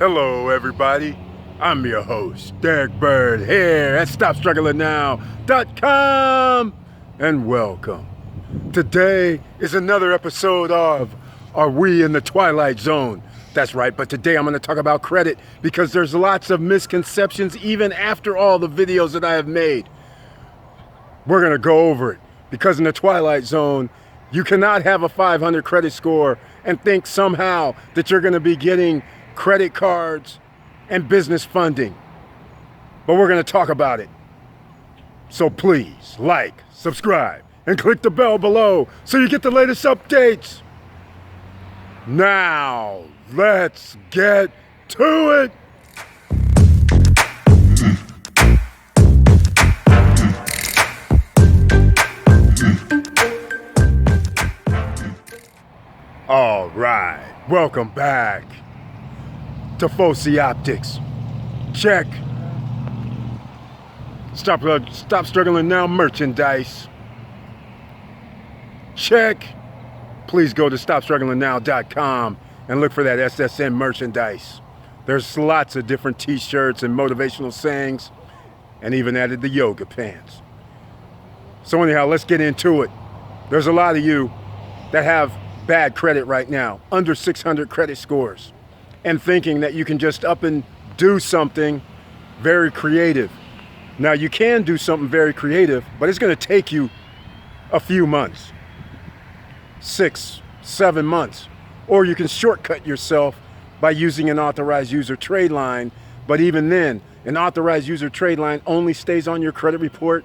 Hello, everybody. I'm your host, Derek Bird, here at StopStrugglingNow.com, and welcome. Today is another episode of Are We in the Twilight Zone? That's right, but today I'm going to talk about credit because there's lots of misconceptions even after all the videos that I have made. We're going to go over it because in the Twilight Zone, you cannot have a 500 credit score and think somehow that you're going to be getting credit cards and business funding. But we're going to talk about it. So please like, subscribe, and click the bell below so you get the latest updates. Now, let's get to it. All right, welcome back to Foci Optics. Check. Stop Struggling Now merchandise. Check. Please go to StopStrugglingNow.com and look for that SSN merchandise. There's lots of different t-shirts and motivational sayings, and even added the yoga pants. So anyhow, let's get into it. There's a lot of you that have bad credit right now, under 600 credit scores, and thinking that you can just up and do something very creative. Now, you can do something very creative, but it's going to take you a few months, 6, 7 months, or you can shortcut yourself by using an authorized user trade line. But even then, an authorized user trade line only stays on your credit report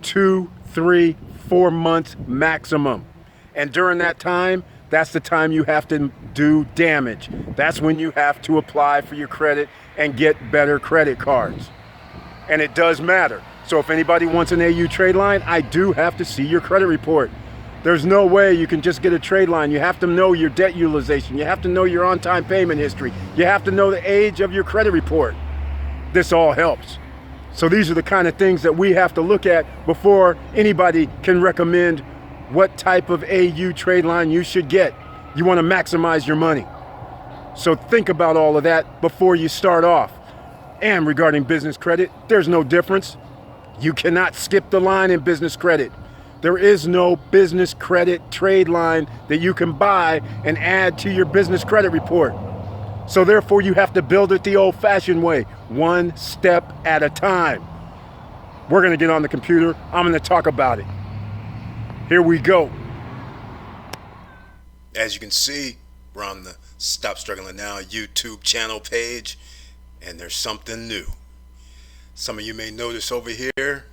2, 3, 4 months maximum. And during that time, that's the time you have to do damage. That's when you have to apply for your credit and get better credit cards. And it does matter. So if anybody wants an AU trade line, I do have to see your credit report. There's no way you can just get a trade line. You have to know your debt utilization. You have to know your on-time payment history. You have to know the age of your credit report. This all helps. So these are the kind of things that we have to look at before anybody can recommend what type of AU trade line you should get. You want to maximize your money. So think about all of that before you start off. And regarding business credit, there's no difference. You cannot skip the line in business credit. There is no business credit trade line that you can buy and add to your business credit report. So therefore, you have to build it the old-fashioned way, one step at a time. We're going to get on the computer. I'm going to talk about it. Here we go. As you can see, we're on the Stop Struggling Now YouTube channel page, and there's something new. Some of you may notice over here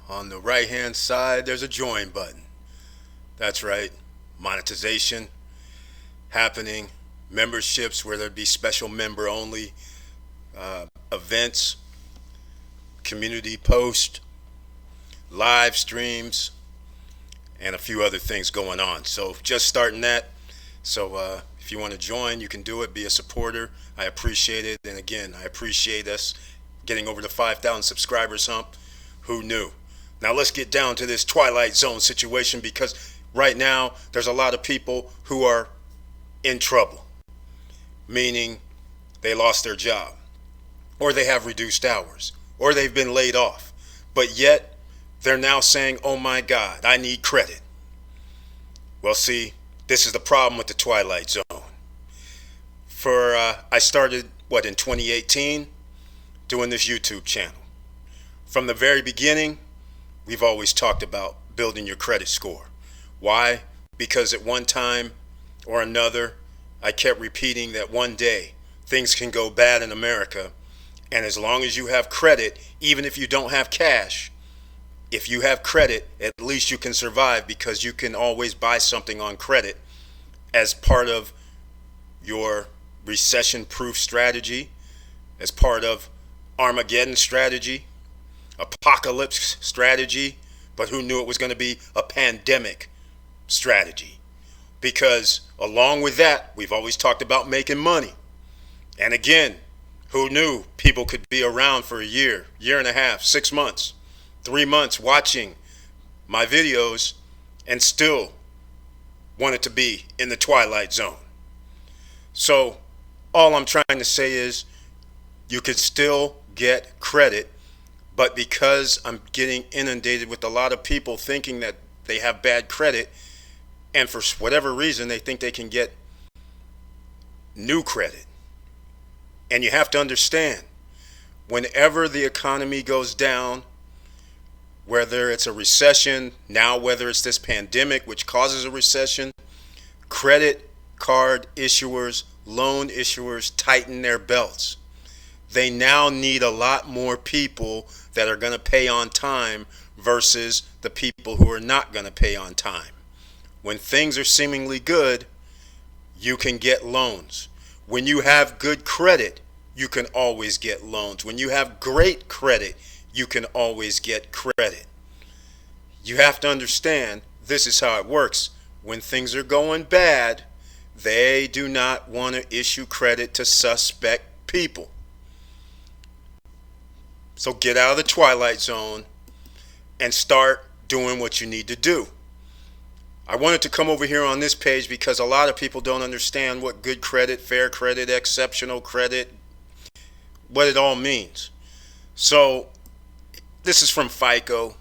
on the right hand side there's a join button. That's right, monetization happening, memberships where there'd be special member only events, community post, live streams, and a few other things going on. So just starting that. So if you want to join, you can do it, be a supporter. I appreciate it. And again, I appreciate us getting over the 5,000 subscribers hump. Who knew? Now let's get down to this Twilight Zone situation, because right now there's a lot of people who are in trouble, meaning they lost their job, or they have reduced hours, or they've been laid off, but yet they're now saying, oh my God, I need credit. Well, see, this is the problem with the Twilight Zone. I started, in 2018, doing this YouTube channel. From the very beginning, we've always talked about building your credit score. Why? Because at one time or another, I kept repeating that one day things can go bad in America, and as long as you have credit, even if you don't have cash, if you have credit, at least you can survive, because you can always buy something on credit as part of your recession-proof strategy, as part of Armageddon strategy, apocalypse strategy, but who knew it was going to be a pandemic strategy? Because along with that, we've always talked about making money. And again, who knew people could be around for a year, year and a half, 6 months, 3 months watching my videos and still wanted to be in the Twilight Zone. So All I'm trying to say is you can still get credit, but because I'm getting inundated with a lot of people thinking that they have bad credit, and for whatever reason they think they can get new credit. And you have to understand, whenever the economy goes down, whether it's a recession, now whether it's this pandemic which causes a recession, credit card issuers, loan issuers tighten their belts. They now need a lot more people that are going to pay on time versus the people who are not going to pay on time. When things are seemingly good, you can get loans. When you have good credit, you can always get loans. When you have great credit, you can always get credit. You have to understand, this is how it works. When things are going bad, they do not want to issue credit to suspect people. So get out of the twilight zone and start doing what you need to do. I wanted to come over here on this page because a lot of people don't understand what good credit, fair credit, exceptional credit, what it all means. So this is from FICO,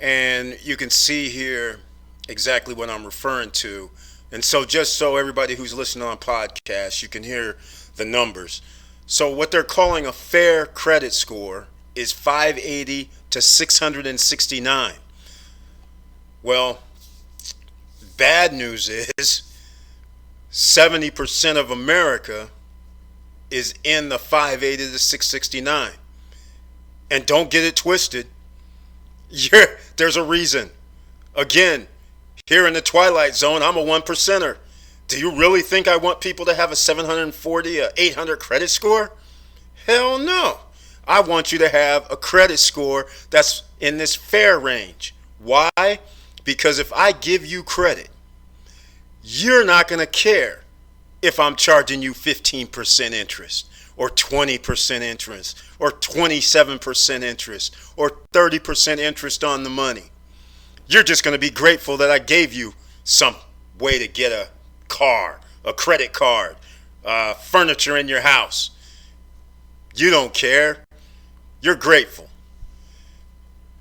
and you can see here exactly what I'm referring to. And so just so everybody who's listening on podcasts, you can hear the numbers. So what they're calling a fair credit score is 580 to 669. Well, bad news is 70% of America is in the 580 to 669. And don't get it twisted. There's a reason. Again, here in the twilight zone, I'm a 1%er. Do you really think I want people to have a 740, a 800 credit score? Hell no. I want you to have a credit score that's in this fair range. Why? Because if I give you credit, you're not going to care if I'm charging you 15% interest or 20% interest or 27% interest or 30% interest on the money. You're just going to be grateful that I gave you some way to get a car, a credit card, furniture in your house. You don't care. You're grateful.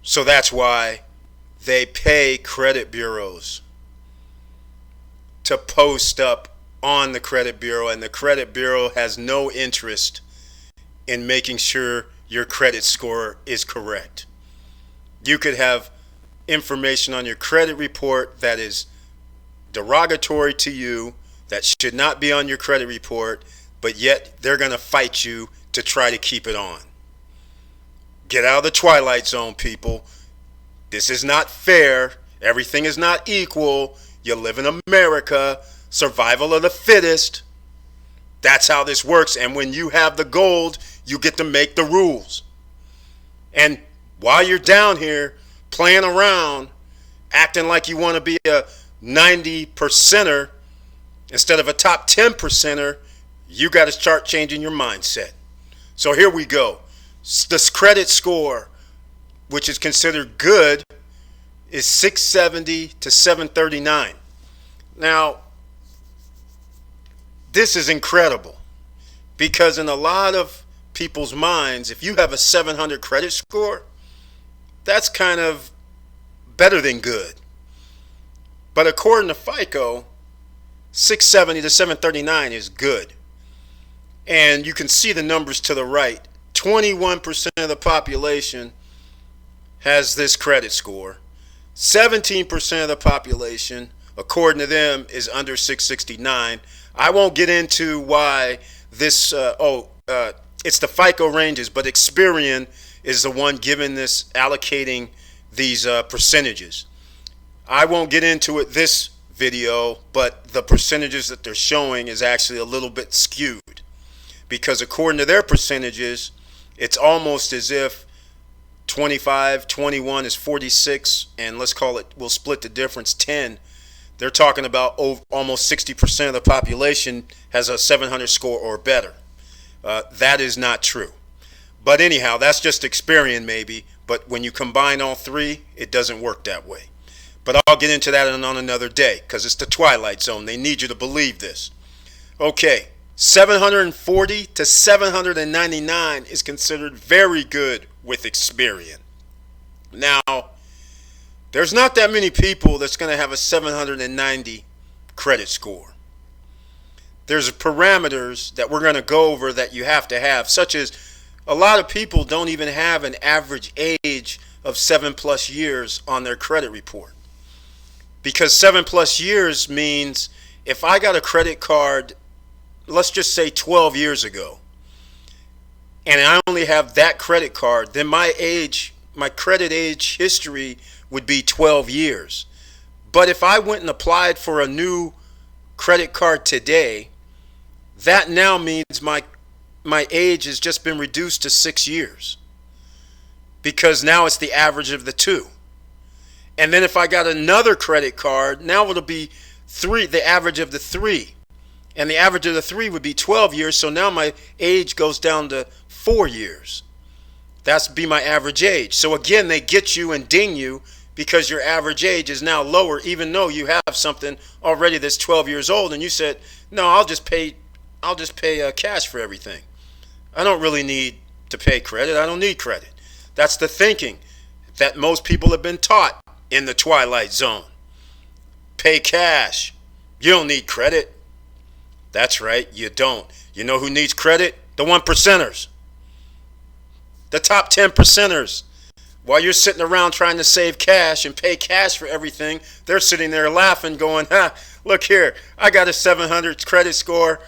So that's why they pay credit bureaus to post up on the credit bureau, and the credit bureau has no interest in making sure your credit score is correct. You could have information on your credit report that is derogatory to you, that should not be on your credit report, but yet they're going to fight you to try to keep it on. Get out of the twilight zone, people. This is not fair. Everything is not equal. You live in America. Survival of the fittest. That's how this works. And when you have the gold, you get to make the rules. And while you're down here playing around, acting like you want to be a 90%er instead of a top 10%er, you got to start changing your mindset. So here we go. This credit score, which is considered good, is 670 to 739. Now, this is incredible because in a lot of people's minds, if you have a 700 credit score, that's kind of better than good. But according to FICO, 670 to 739 is good. And you can see the numbers to the right. 21% of the population has this credit score. 17% of the population, according to them, is under 669. I won't get into why this, it's the FICO ranges, but Experian is the one giving this, allocating these percentages. I won't get into it this video, but the percentages that they're showing is actually a little bit skewed. Because according to their percentages, it's almost as if 25, 21 is 46, and let's call it, we'll split the difference, 10. They're talking about almost 60% of the population has a 700 score or better. That is not true. But anyhow, that's just Experian maybe, but when you combine all three, it doesn't work that way. But I'll get into that on another day because it's the Twilight Zone. They need you to believe this. Okay, 740 to 799 is considered very good with Experian. Now, there's not that many people that's going to have a 790 credit score. There's parameters that we're going to go over that you have to have, such as a lot of people don't even have an average age of 7+ years on their credit report. Because 7+ years means if I got a credit card, let's just say 12 years ago, and I only have that credit card, then my credit age history would be 12 years. But if I went and applied for a new credit card today, that now means my age has just been reduced to 6 years, because now it's the average of the two. And then if I got another credit card, now it'll be the average of the three. And the average of the three would be 12 years, so now my age goes down to 4 years. That's be my average age. So again, they get you and ding you because your average age is now lower, even though you have something already that's 12 years old, and you said, no, I'll just pay cash for everything. I don't really need to pay credit. I don't need credit. That's the thinking that most people have been taught in the twilight zone. Pay cash. You don't need credit. That's right, you don't. You know who needs credit? The 1%ers. The top 10%ers. While you're sitting around trying to save cash and pay cash for everything, they're sitting there laughing, going, look here, I got a 700 credit score,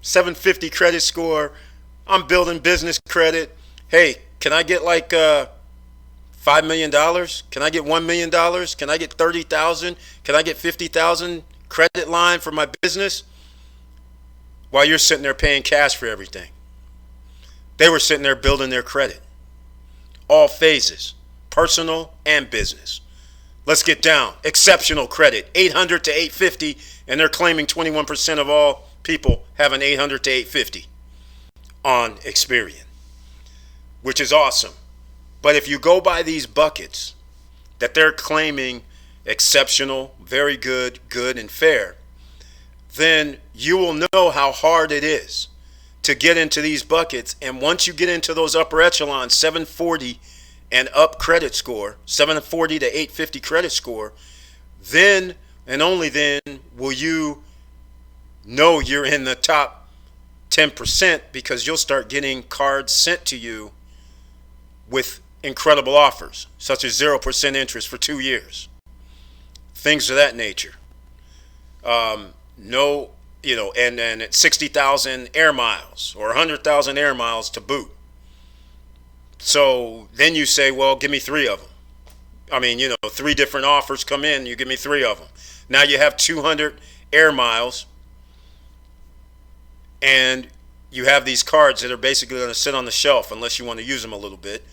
750 credit score. I'm building business credit. Hey, can I get like $5 million? Can I get $1 million? Can I get 30,000? Can I get 50,000 credit line for my business? While you're sitting there paying cash for everything. They were sitting there building their credit. All phases, personal and business. Let's get down. Exceptional credit, 800 to 850, and they're claiming 21% of all people have an 800 to 850 on Experian, which is awesome. But if you go by these buckets that they're claiming exceptional, very good, good, and fair, then you will know how hard it is to get into these buckets. And once you get into those upper echelons, 740 and up credit score, 740 to 850 credit score, then and only then will you know you're in the top 10%, because you'll start getting cards sent to you with incredible offers, such as 0% interest for 2 years. Things of that nature. And it's 60,000 air miles or 100,000 air miles to boot. So then you say, well, give me 3 of them. I mean, 3 different offers come in, you give me 3 of them. Now you have 200 air miles, and you have these cards that are basically going to sit on the shelf unless you want to use them a little bit.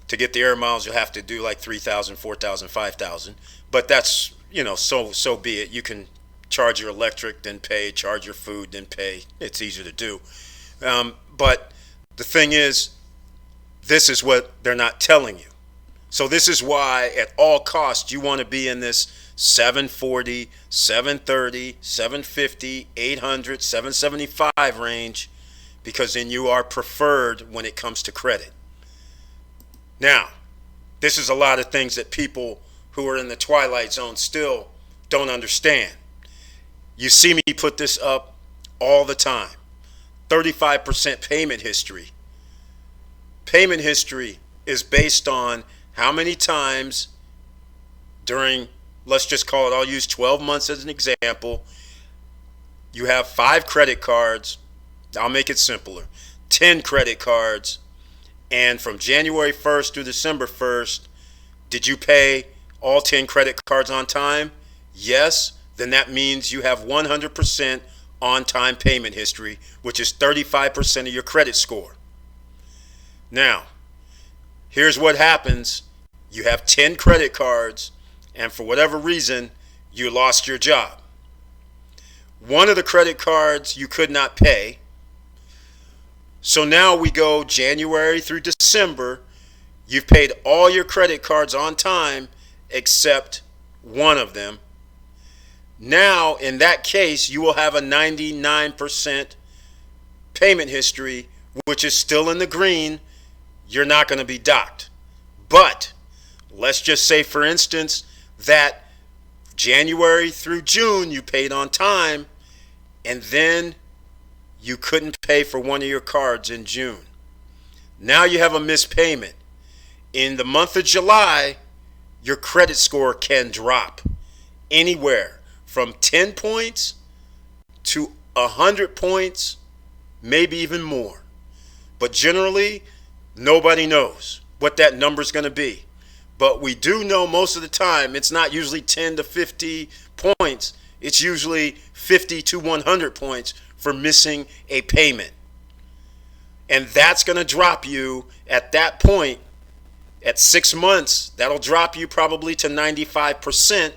To get the air miles, you'll have to do like 3,000, 4,000, 5,000. But that's, so be it. You can charge your electric, then pay, charge your food, then pay. It's easier to do. But the thing is, this is what they're not telling you. So this is why at all costs you want to be in this 740, 730, 750, 800, 775 range, because then you are preferred when it comes to credit. Now, this is a lot of things that people who are in the twilight zone still don't understand. You see me put this up all the time. 35% payment history. Payment history is based on how many times during, let's just call it, I'll use 12 months as an example. You have 5 credit cards. I'll make it simpler. 10 credit cards. And from January 1st through December 1st, did you pay all 10 credit cards on time? Yes. Then that means you have 100% on-time payment history, which is 35% of your credit score. Now, here's what happens. You have 10 credit cards, and for whatever reason, you lost your job. One of the credit cards you could not pay. So now we go January through December. You've paid all your credit cards on time except one of them. Now, in that case, you will have a 99% payment history, which is still in the green. You're not going to be docked. But let's just say, for instance, that January through June you paid on time, and then you couldn't pay for one of your cards in June. Now you have a missed payment. In the month of July, your credit score can drop anywhere from 10 points to 100 points, maybe even more. But generally, nobody knows what that number is going to be. But we do know most of the time it's not usually 10 to 50 points. It's usually 50 to 100 points for missing a payment. And that's going to drop you at that point. At 6 months, that'll drop you probably to 95%,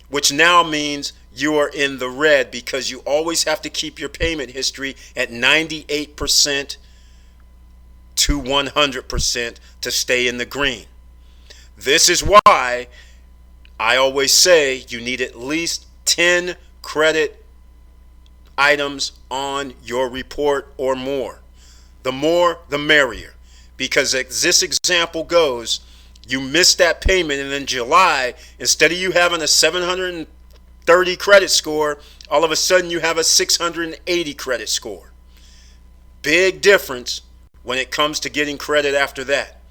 which now means you are in the red, because you always have to keep your payment history at 98% to 100% to stay in the green. This is why I always say you need at least 10 credit items on your report or more. The more, the merrier. Because as this example goes, you missed that payment, and in July, instead of you having a 730 credit score, all of a sudden you have a 680 credit score. Big difference when it comes to getting credit after that.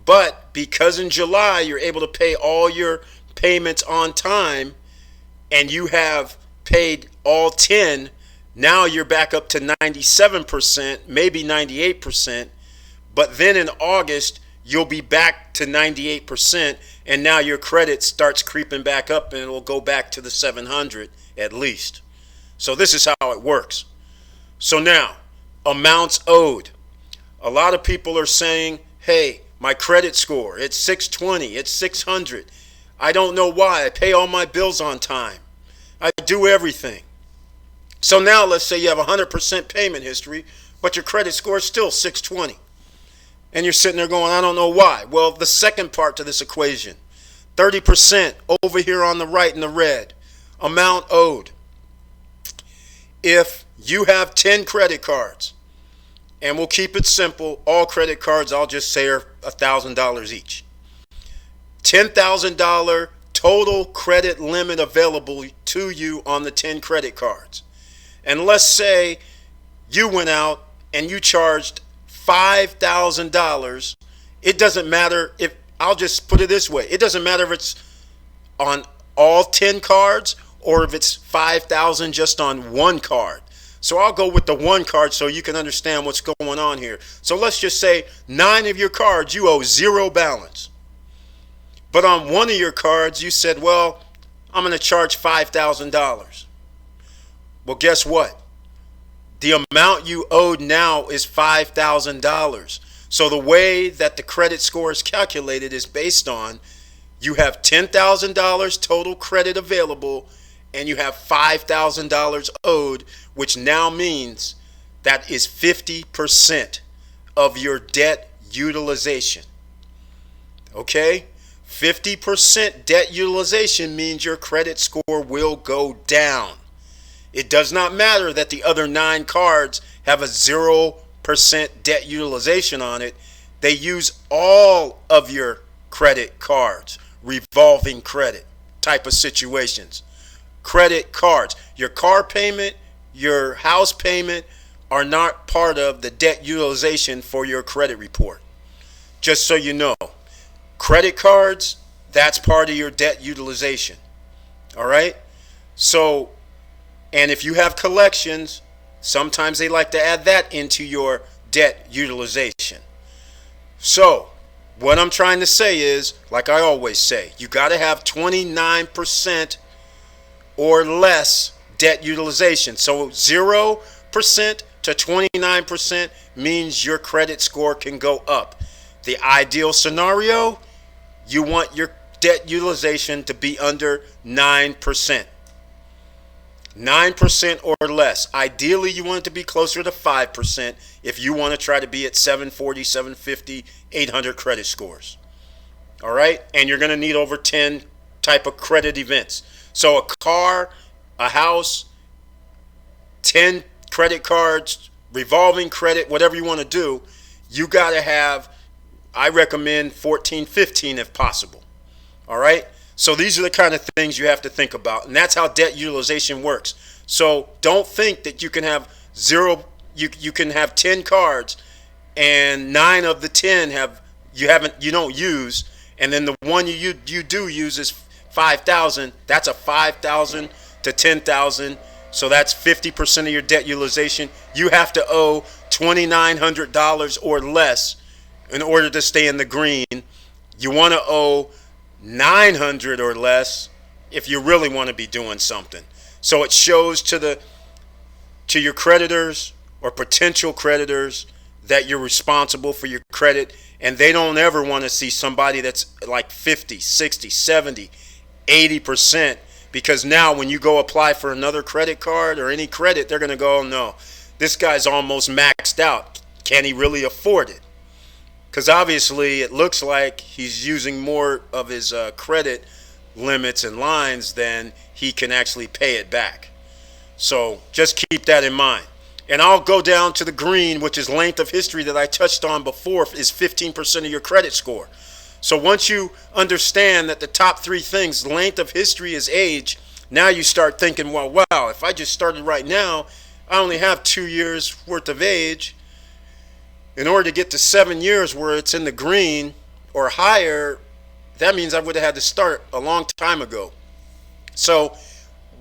But because in July you're able to pay all your payments on time, and you have paid all 10, now you're back up to 97%, maybe 98%. But then in August, you'll be back to 98%, and now your credit starts creeping back up, and it will go back to the 700 at least. So this is how it works. So now, amounts owed. A lot of people are saying, hey, my credit score, it's 620, it's 600. I don't know why. I pay all my bills on time. I do everything. So now let's say you have 100% payment history, but your credit score is still 620. And you're sitting there going, I don't know why. Well, the second part to this equation, 30% over here on the right in the red, amount owed. If you have 10 credit cards, and we'll keep it simple, all credit cards I'll just say are $1,000 each. $10,000 total credit limit available to you on the 10 credit cards. And let's say you went out and you charged $5,000. It doesn't matter if, I'll just put it this way, it doesn't matter if it's on all 10 cards or if it's $5,000 just on one card. So I'll go with the one card so you can understand what's going on here. So let's just say 9 of your cards you owe 0 balance. But on one of your cards you said, well, I'm going to charge $5,000. Well, guess what? The amount you owed now is $5,000. So the way that the credit score is calculated is based on you have $10,000 total credit available and you have $5,000 owed, which now means that is 50% of your debt utilization. Okay? 50% debt utilization means your credit score will go down. It does not matter that the other 9 cards have a 0% debt utilization on it. They use all of your credit cards, revolving credit type of situations. Credit cards, your car payment, your house payment are not part of the debt utilization for your credit report. Just so you know, credit cards, that's part of your debt utilization. All right? So, and if you have collections, sometimes they like to add that into your debt utilization. So, what I'm trying to say is, like I always say, you got to have 29% or less debt utilization. So 0% to 29% means your credit score can go up. The ideal scenario, you want your debt utilization to be under 9%. 9% or less. Ideally, you want it to be closer to 5% if you want to try to be at 740, 750, 800 credit scores. All right? And you're going to need over 10 type of credit events. So a car, a house, 10 credit cards, revolving credit, whatever you want to do, you got to have, I recommend 14, 15 if possible. All right? So these are the kind of things you have to think about. And that's how debt utilization works. So don't think that you can have you can have 10 cards and 9 of the 10 you don't use, and then the one you do use is 5,000. That's a 5,000 to 10,000. So that's 50% of your debt utilization. You have to owe $2,900 or less in order to stay in the green. You want to owe 900 or less if you really want to be doing something. So it shows to your creditors or potential creditors that you're responsible for your credit, and they don't ever want to see somebody that's like 50, 60, 70, 80%, because now when you go apply for another credit card or any credit, they're going to go, oh no, this guy's almost maxed out. Can he really afford it? Because obviously it looks like he's using more of his credit limits and lines than he can actually pay it back. So just keep that in mind. And I'll go down to the green, which is length of history that I touched on before, is 15% of your credit score. So once you understand that the top 3 things, length of history is age, now you start thinking, well, wow, if I just started right now, I only have 2 years worth of age. In order to get to 7 years where it's in the green or higher, that means I would have had to start a long time ago. So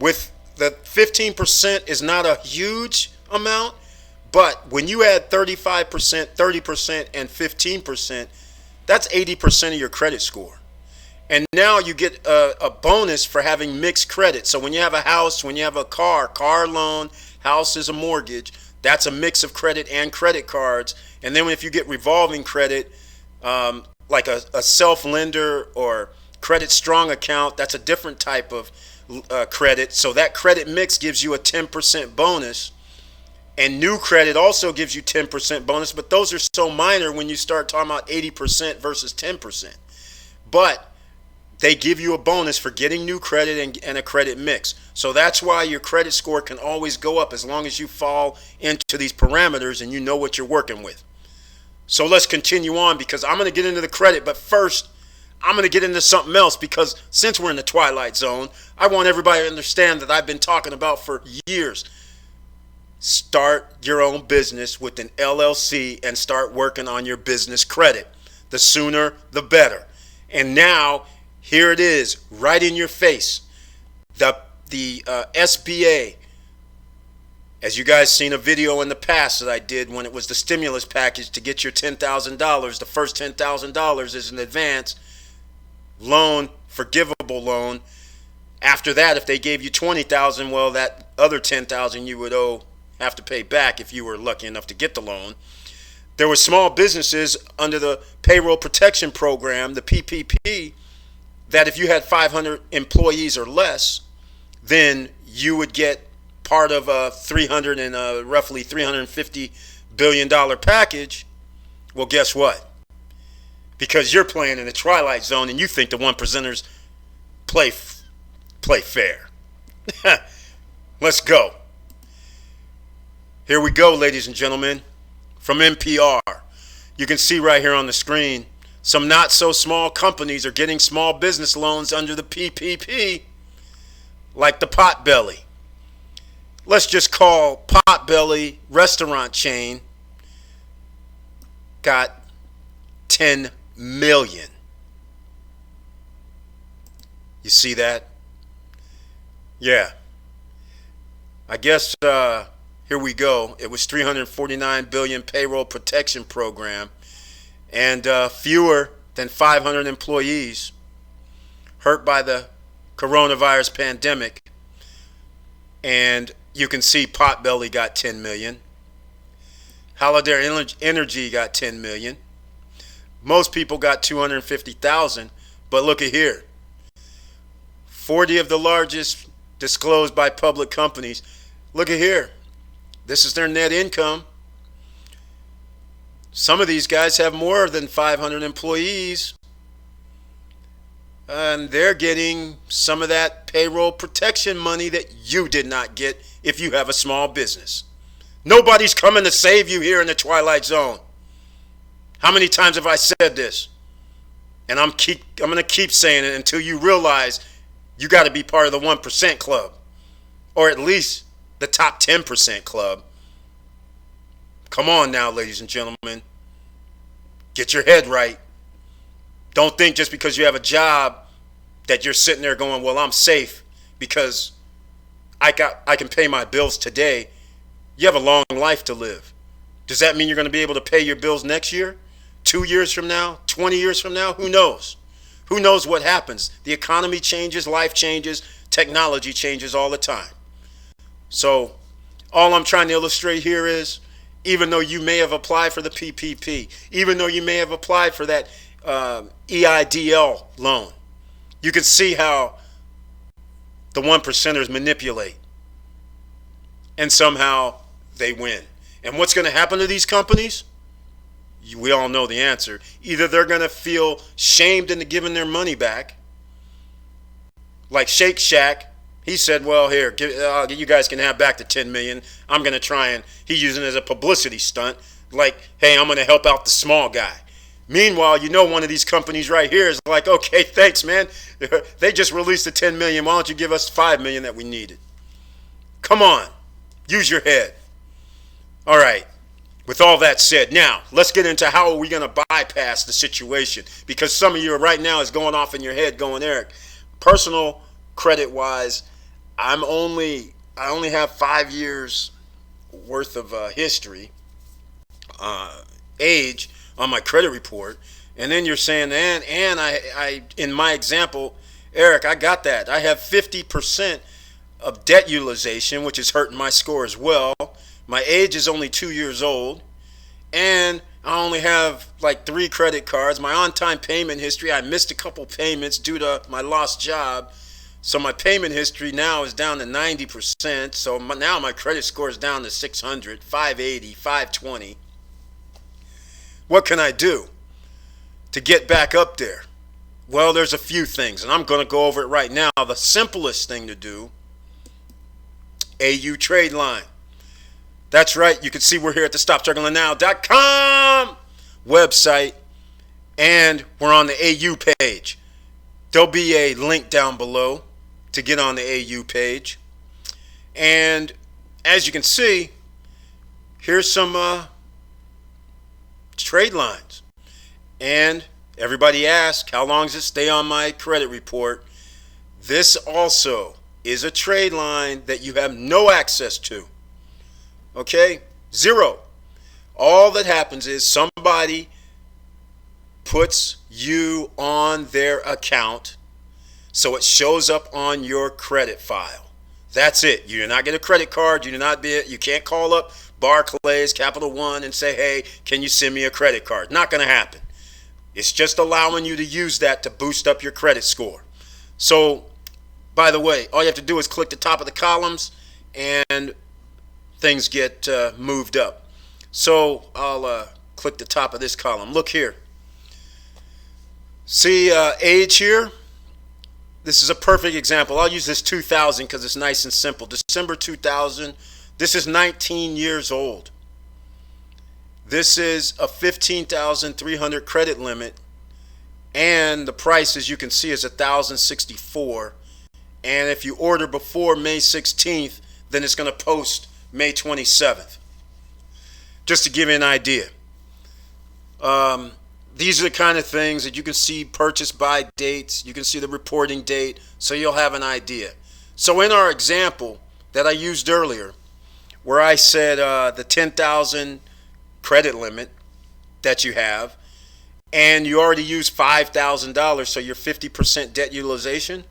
with the 15% is not a huge amount, but when you add 35%, 30%, and 15%, that's 80% of your credit score. And now you get a bonus for having mixed credit. So when you have a house, when you have a car loan, house is a mortgage, that's a mix of credit and credit cards. And then if you get revolving credit, like a self-lender or credit strong account, that's a different type of credit. So that credit mix gives you a 10% bonus. And new credit also gives you 10% bonus, but those are so minor when you start talking about 80% versus 10%. But they give you a bonus for getting new credit and a credit mix. So that's why your credit score can always go up as long as you fall into these parameters and you know what you're working with. So let's continue on, because I'm going to get into the credit, but first I'm going to get into something else, because since we're in the twilight zone, I want everybody to understand that I've been talking about for years. Start your own business with an LLC and start working on your business credit. The sooner, the better. And now, here it is, right in your face. The SBA, as you guys seen a video in the past that I did when it was the stimulus package to get your $10,000. The first $10,000 is an advance loan, forgivable loan. After that, if they gave you $20,000, well, that other $10,000 you would have to pay back if you were lucky enough to get the loan. There were small businesses under the payroll protection program, the PPP, that if you had 500 employees or less, then you would get part of a roughly $350 billion package. Well, guess what? Because you're playing in the twilight zone and you think the 1%ers play fair. Let's go. Here we go, ladies and gentlemen, from NPR. You can see right here on the screen, some not so small companies are getting small business loans under the PPP, like the Potbelly. Let's just call Potbelly restaurant chain got 10 million. You see that? Yeah. I guess here we go. It was 349 billion payroll protection program, and fewer than 500 employees hurt by the coronavirus pandemic. And you can see Potbelly got 10 million. Holiday Energy got 10 million. Most people got 250,000, but look at here. 40 of the largest disclosed by public companies. Look at here. This is their net income. Some of these guys have more than 500 employees. and they're getting some of that payroll protection money that you did not get if you have a small business. Nobody's coming to save you here in the Twilight Zone. How many times have I said this? And I'm going to keep saying it until you realize you got to be part of the 1% club, or at least the top 10% club. Come on now, ladies and gentlemen. Get your head right. Don't think just because you have a job that you're sitting there going, well, I'm safe because I can pay my bills today. You have a long life to live. Does that mean you're going to be able to pay your bills next year? 2 years from now? 20 years from now? Who knows? Who knows what happens? The economy changes, life changes, technology changes all the time. So all I'm trying to illustrate here is, even though you may have applied for the PPP, even though you may have applied for that EIDL loan, you can see how the 1%ers manipulate, and somehow they win. And what's going to happen to these companies? We all know the answer. Either they're going to feel shamed into giving their money back, like Shake Shack. He said, well, here, you guys can have back the $10 million. I'm going to try, and he's using it as a publicity stunt, like, hey, I'm going to help out the small guy. Meanwhile, you know, one of these companies right here is like, okay, thanks, man. They just released the $10 million. Why don't you give us $5 million that we needed? Come on. Use your head. All right. With all that said, now let's get into how are we going to bypass the situation, because some of you right now is going off in your head going, Eric, personal credit wise, I only have 5 years worth of history, age on my credit report. And then you're saying, and I in my example, Eric, I got that. I have 50% of debt utilization, which is hurting my score as well. My age is only 2 years old, and I only have like 3 credit cards. My on-time payment history, I missed a couple payments due to my lost job. So my payment history now is down to 90%. So now my credit score is down to 600, 580, 520. What can I do to get back up there? Well, there's a few things, and I'm going to go over it right now. The simplest thing to do, AU Tradeline. That's right. You can see we're here at the StopStrugglingNow.com website, and we're on the AU page. There'll be a link down below to get on the AU page. And as you can see, here's some trade lines. And everybody asks, how long does it stay on my credit report? This also is a trade line that you have no access to. Okay? Zero. All that happens is somebody puts you on their account so it shows up on your credit file. That's it. You do not get a credit card. You can't call up Barclays, Capital One, and say, hey, can you send me a credit card? Not going to happen. It's just allowing you to use that to boost up your credit score. So, by the way, all you have to do is click the top of the columns and things get moved up. So I'll click the top of this column. Look here. See age here? This is a perfect example. I'll use this 2000 because it's nice and simple. December 2000. This is 19 years old. This is a 15,300 credit limit, and the price, as you can see, is $1,064. And if you order before May 16th, then it's going to post May 27th. Just to give you an idea. These are the kind of things that you can see purchase by dates. You can see the reporting date, so you'll have an idea. So in our example that I used earlier, where I said the 10,000 credit limit that you have, and you already used $5,000, so you're 50% debt utilization.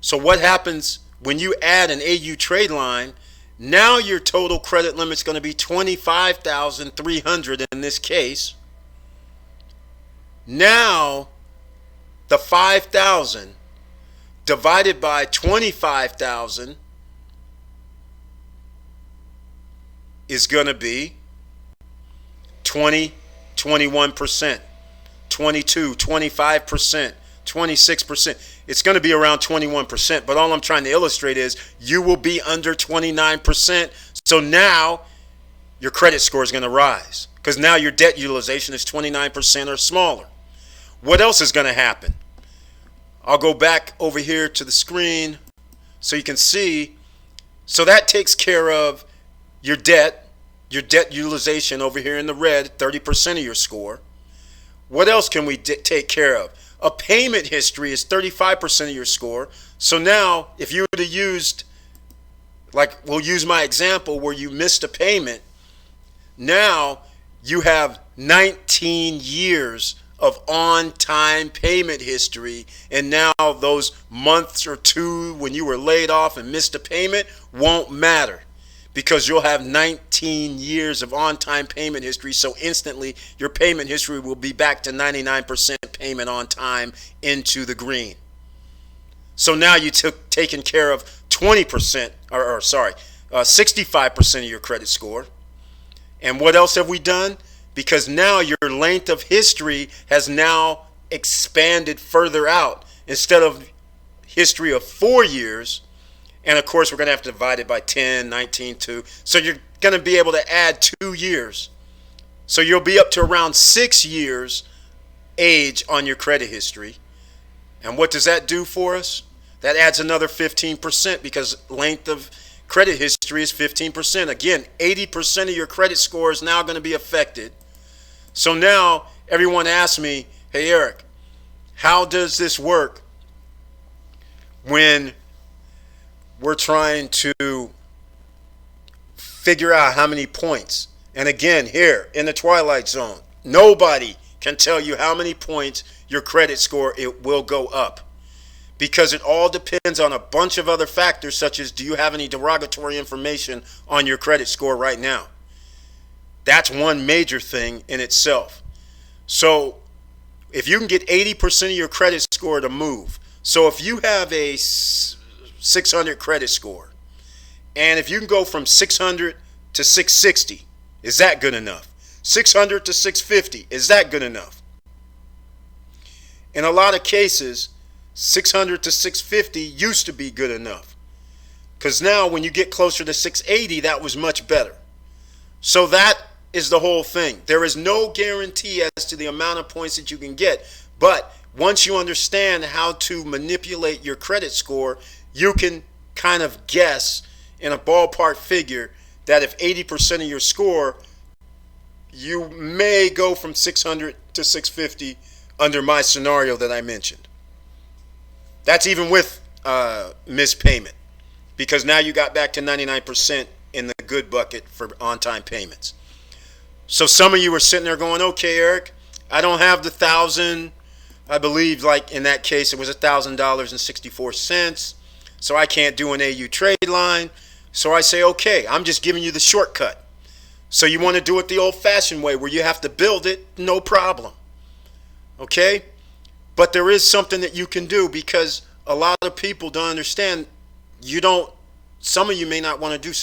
So what happens when you add an AU trade line? Now your total credit limit is going to be $25,300 in this case. Now the 5,000 divided by 25,000 is going to be 20, 21%, 22, 25%, 26%. It's going to be around 21%. But all I'm trying to illustrate is you will be under 29%. So now your credit score is going to rise because now your debt utilization is 29% or smaller. What else is going to happen? I'll go back over here to the screen so you can see. So that takes care of your debt utilization over here in the red, 30% of your score. What else can we take care of? A payment history is 35% of your score. So now if you would have used, like we'll use my example where you missed a payment, now you have 19 years of on-time payment history, and now those months or two when you were laid off and missed a payment won't matter because you'll have 19 years of on-time payment history. So instantly your payment history will be back to 99% payment on time into the green. So now you taken care of 20% 65% of your credit score. And what else have we done? Because now your length of history has now expanded further out. Instead of history of 4 years, and of course we're going to have to divide it by 10, 19, 2. So you're going to be able to add 2 years. So you'll be up to around 6 years age on your credit history. And what does that do for us? That adds another 15% because length of credit history is 15%. Again, 80% of your credit score is now going to be affected. So now everyone asks me, hey Eric, how does this work when we're trying to figure out how many points? And again, here in the twilight zone, nobody can tell you how many points your credit score it will go up, because it all depends on a bunch of other factors, such as do you have any derogatory information on your credit score right now? That's one major thing in itself. So if you can get 80% of your credit score to move, so if you have a 600 credit score, and if you can go from 600 to 660, is that good enough? 600 to 650, is that good enough? In a lot of cases, 600 to 650 used to be good enough, because now when you get closer to 680, that was much better. So that is the whole thing. There is no guarantee as to the amount of points that you can get, but once you understand how to manipulate your credit score, you can kind of guess in a ballpark figure that if 80% of your score, you may go from 600 to 650 under my scenario that I mentioned. That's even with missed payment, because now you got back to 99% in the good bucket for on-time payments. So some of you are sitting there going, okay, Eric, I don't have the 1,000. I believe, like in that case, it was $1,000.64. So I can't do an AU trade line. So I say, okay, I'm just giving you the shortcut. So you want to do it the old-fashioned way where you have to build it, no problem. Okay? But there is something that you can do, because a lot of people don't understand. Some of you may not want to do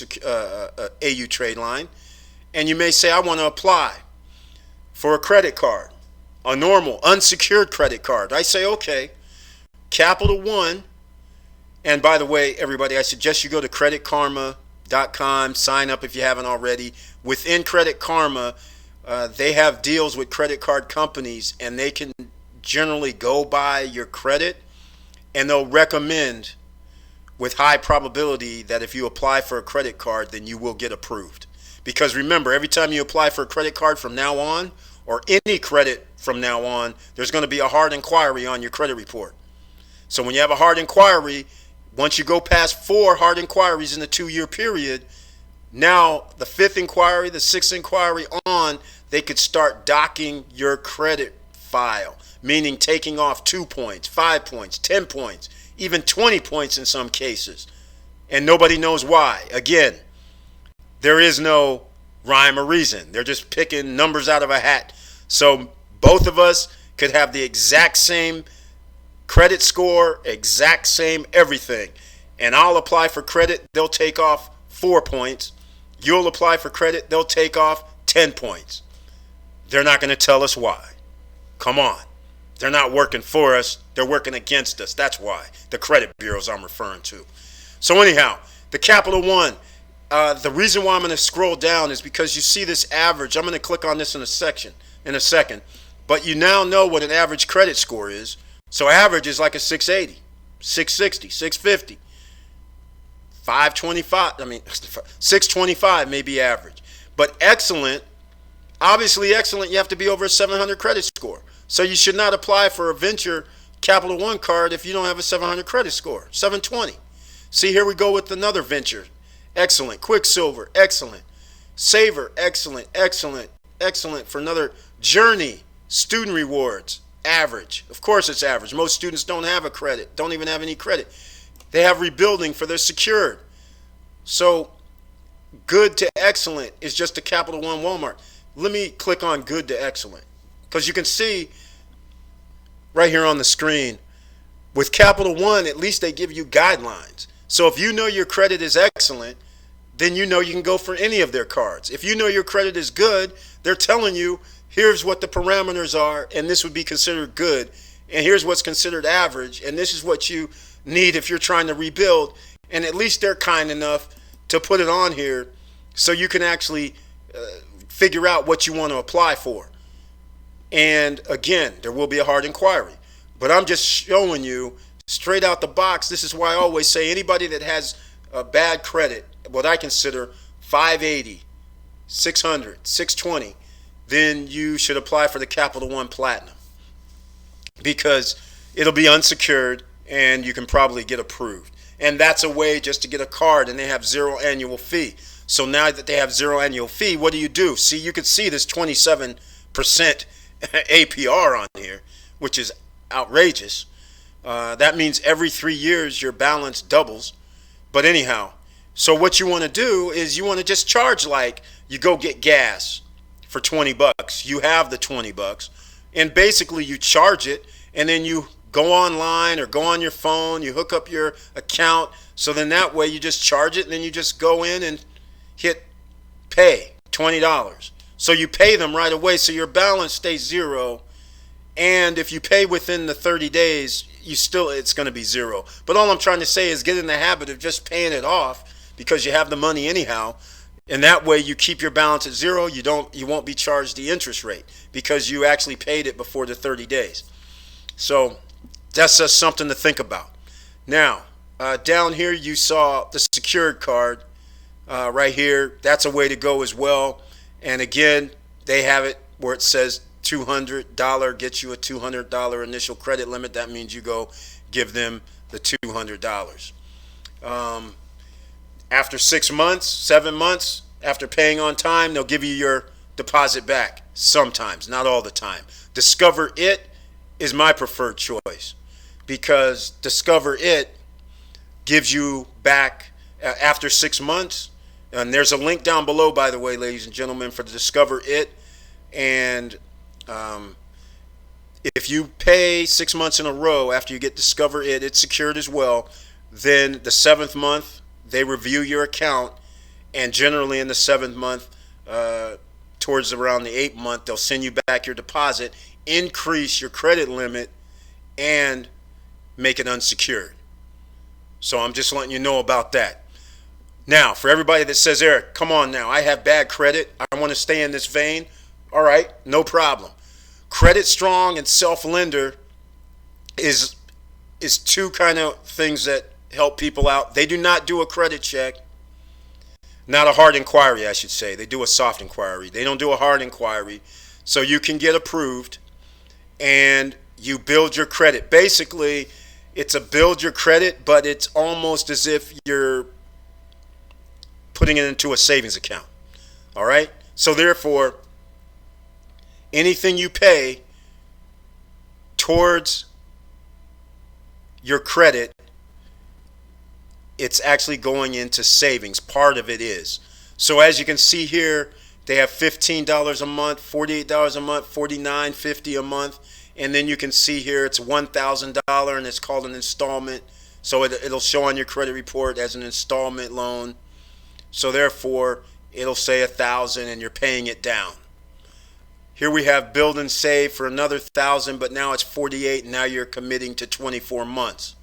AU trade line, and you may say, I want to apply for a credit card, a normal unsecured credit card. I say, okay, Capital One. And by the way, everybody, I suggest you go to creditkarma.com, sign up if you haven't already. Within Credit Karma, they have deals with credit card companies, and they can generally go by your credit, and they'll recommend with high probability that if you apply for a credit card, then you will get approved. Because remember, every time you apply for a credit card from now on, or any credit from now on, there's going to be a hard inquiry on your credit report. So when you have a hard inquiry, once you go past 4 hard inquiries in the 2-year period, now the 5th inquiry, the 6th inquiry on, they could start docking your credit file, meaning taking off 2 points, 5 points, 10 points, even 20 points in some cases. And nobody knows why. Again, there is no rhyme or reason. They're just picking numbers out of a hat. So both of us could have the exact same credit score, exact same everything. And I'll apply for credit, they'll take off 4 points. You'll apply for credit, they'll take off 10 points. They're not going to tell us why. Come on. They're not working for us. They're working against us. That's why. The credit bureaus I'm referring to. So anyhow, the Capital One, the reason why I'm going to scroll down is because you see this average. I'm going to click on this in a second. But you now know what an average credit score is. So average is like a 680, 660, 650, 525. 625 may be average. But excellent, obviously excellent, you have to be over a 700 credit score. So you should not apply for a venture Capital One card if you don't have a 700 credit score, 720. See, here we go with another venture. Excellent. Quicksilver, excellent. Saver, excellent, excellent, excellent. For another Journey, student rewards, average. Of course it's average. Most students don't have a credit, don't even have any credit. They have rebuilding for their secured. So good to excellent is just a Capital One Walmart. Let me click on good to excellent, because you can see right here on the screen with Capital One, at least they give you guidelines. So if you know your credit is excellent, then you know you can go for any of their cards. If you know your credit is good, they're telling you here's what the parameters are, and this would be considered good, and here's what's considered average, and this is what you need if you're trying to rebuild. And at least they're kind enough to put it on here so you can actually figure out what you want to apply for. And again, there will be a hard inquiry, but I'm just showing you straight out the box. This is why I always say anybody that has a bad credit, what I consider 580, 600, 620, then you should apply for the Capital One Platinum, because it'll be unsecured and you can probably get approved. And that's a way just to get a card, and they have 0 annual fee. So now that they have 0 annual fee, what do? See, you can see this 27% APR on here, which is outrageous. That means every 3 years your balance doubles. But anyhow, so what you want to do is you want to just charge, like you go get gas for 20 bucks. You have the 20 bucks, and basically you charge it, and then you go online or go on your phone, you hook up your account. So then that way you just charge it, and then you just go in and hit pay, $20. So you pay them right away, so your balance stays 0. And if you pay within the 30 days, it's going to be 0. But all I'm trying to say is get in the habit of just paying it off, because you have the money anyhow. And that way you keep your balance at 0. You won't be charged the interest rate because you actually paid it before the 30 days. So that's just something to think about. Now, down here you saw the secured card right here. That's a way to go as well. And again, they have it where it says $200 gets you a $200 initial credit limit. That means you go give them the $200. After 6 months, 7 months, after paying on time, they'll give you your deposit back. Sometimes, not all the time. Discover It is my preferred choice, because Discover It gives you back after 6 months. And there's a link down below, by the way, ladies and gentlemen, for the Discover It. And if you pay 6 months in a row after you get Discover It, it's secured as well. Then the 7th month, they review your account, and generally in the 7th month, towards around the 8th month, they'll send you back your deposit, increase your credit limit, and make it unsecured. So I'm just letting you know about that. Now, for everybody that says, Eric, come on now, I have bad credit, I want to stay in this vein. All right, no problem. Credit Strong and Self-Lender is two kind of things that help people out. They do not do a credit check. Not a hard inquiry, I should say. They do a soft inquiry. They don't do a hard inquiry. So you can get approved and you build your credit. Basically, it's a build your credit, but it's almost as if you're putting it into a savings account. All right? So therefore, anything you pay towards your credit, it's actually going into savings. Part of it is. So as you can see here, they have $15 a month, $48 a month, $49.50 a month, and then you can see here it's $1,000, and it's called an installment. So it'll show on your credit report as an installment loan. So therefore, it'll say $1,000, and you're paying it down. Here we have build and save for another 1,000, but now it's 48, and now you're committing to 24 months.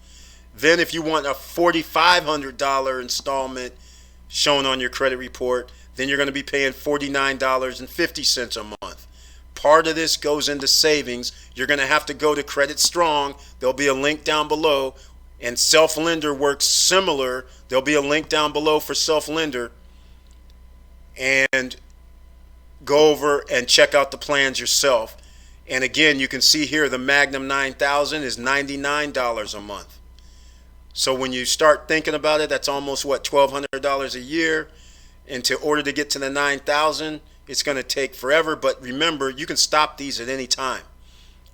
Then if you want a $4,500 installment shown on your credit report, then you're going to be paying $49.50 a month. Part of this goes into savings. You're going to have to go to Credit Strong. There'll be a link down below. And Self-Lender works similar. There'll be a link down below for Self-Lender. And go over and check out the plans yourself. And again, you can see here the Magnum 9000 is $99 a month. So when you start thinking about it, that's almost what, $1,200 a year. And to order to get to the 9,000, it's going to take forever. But remember, you can stop these at any time,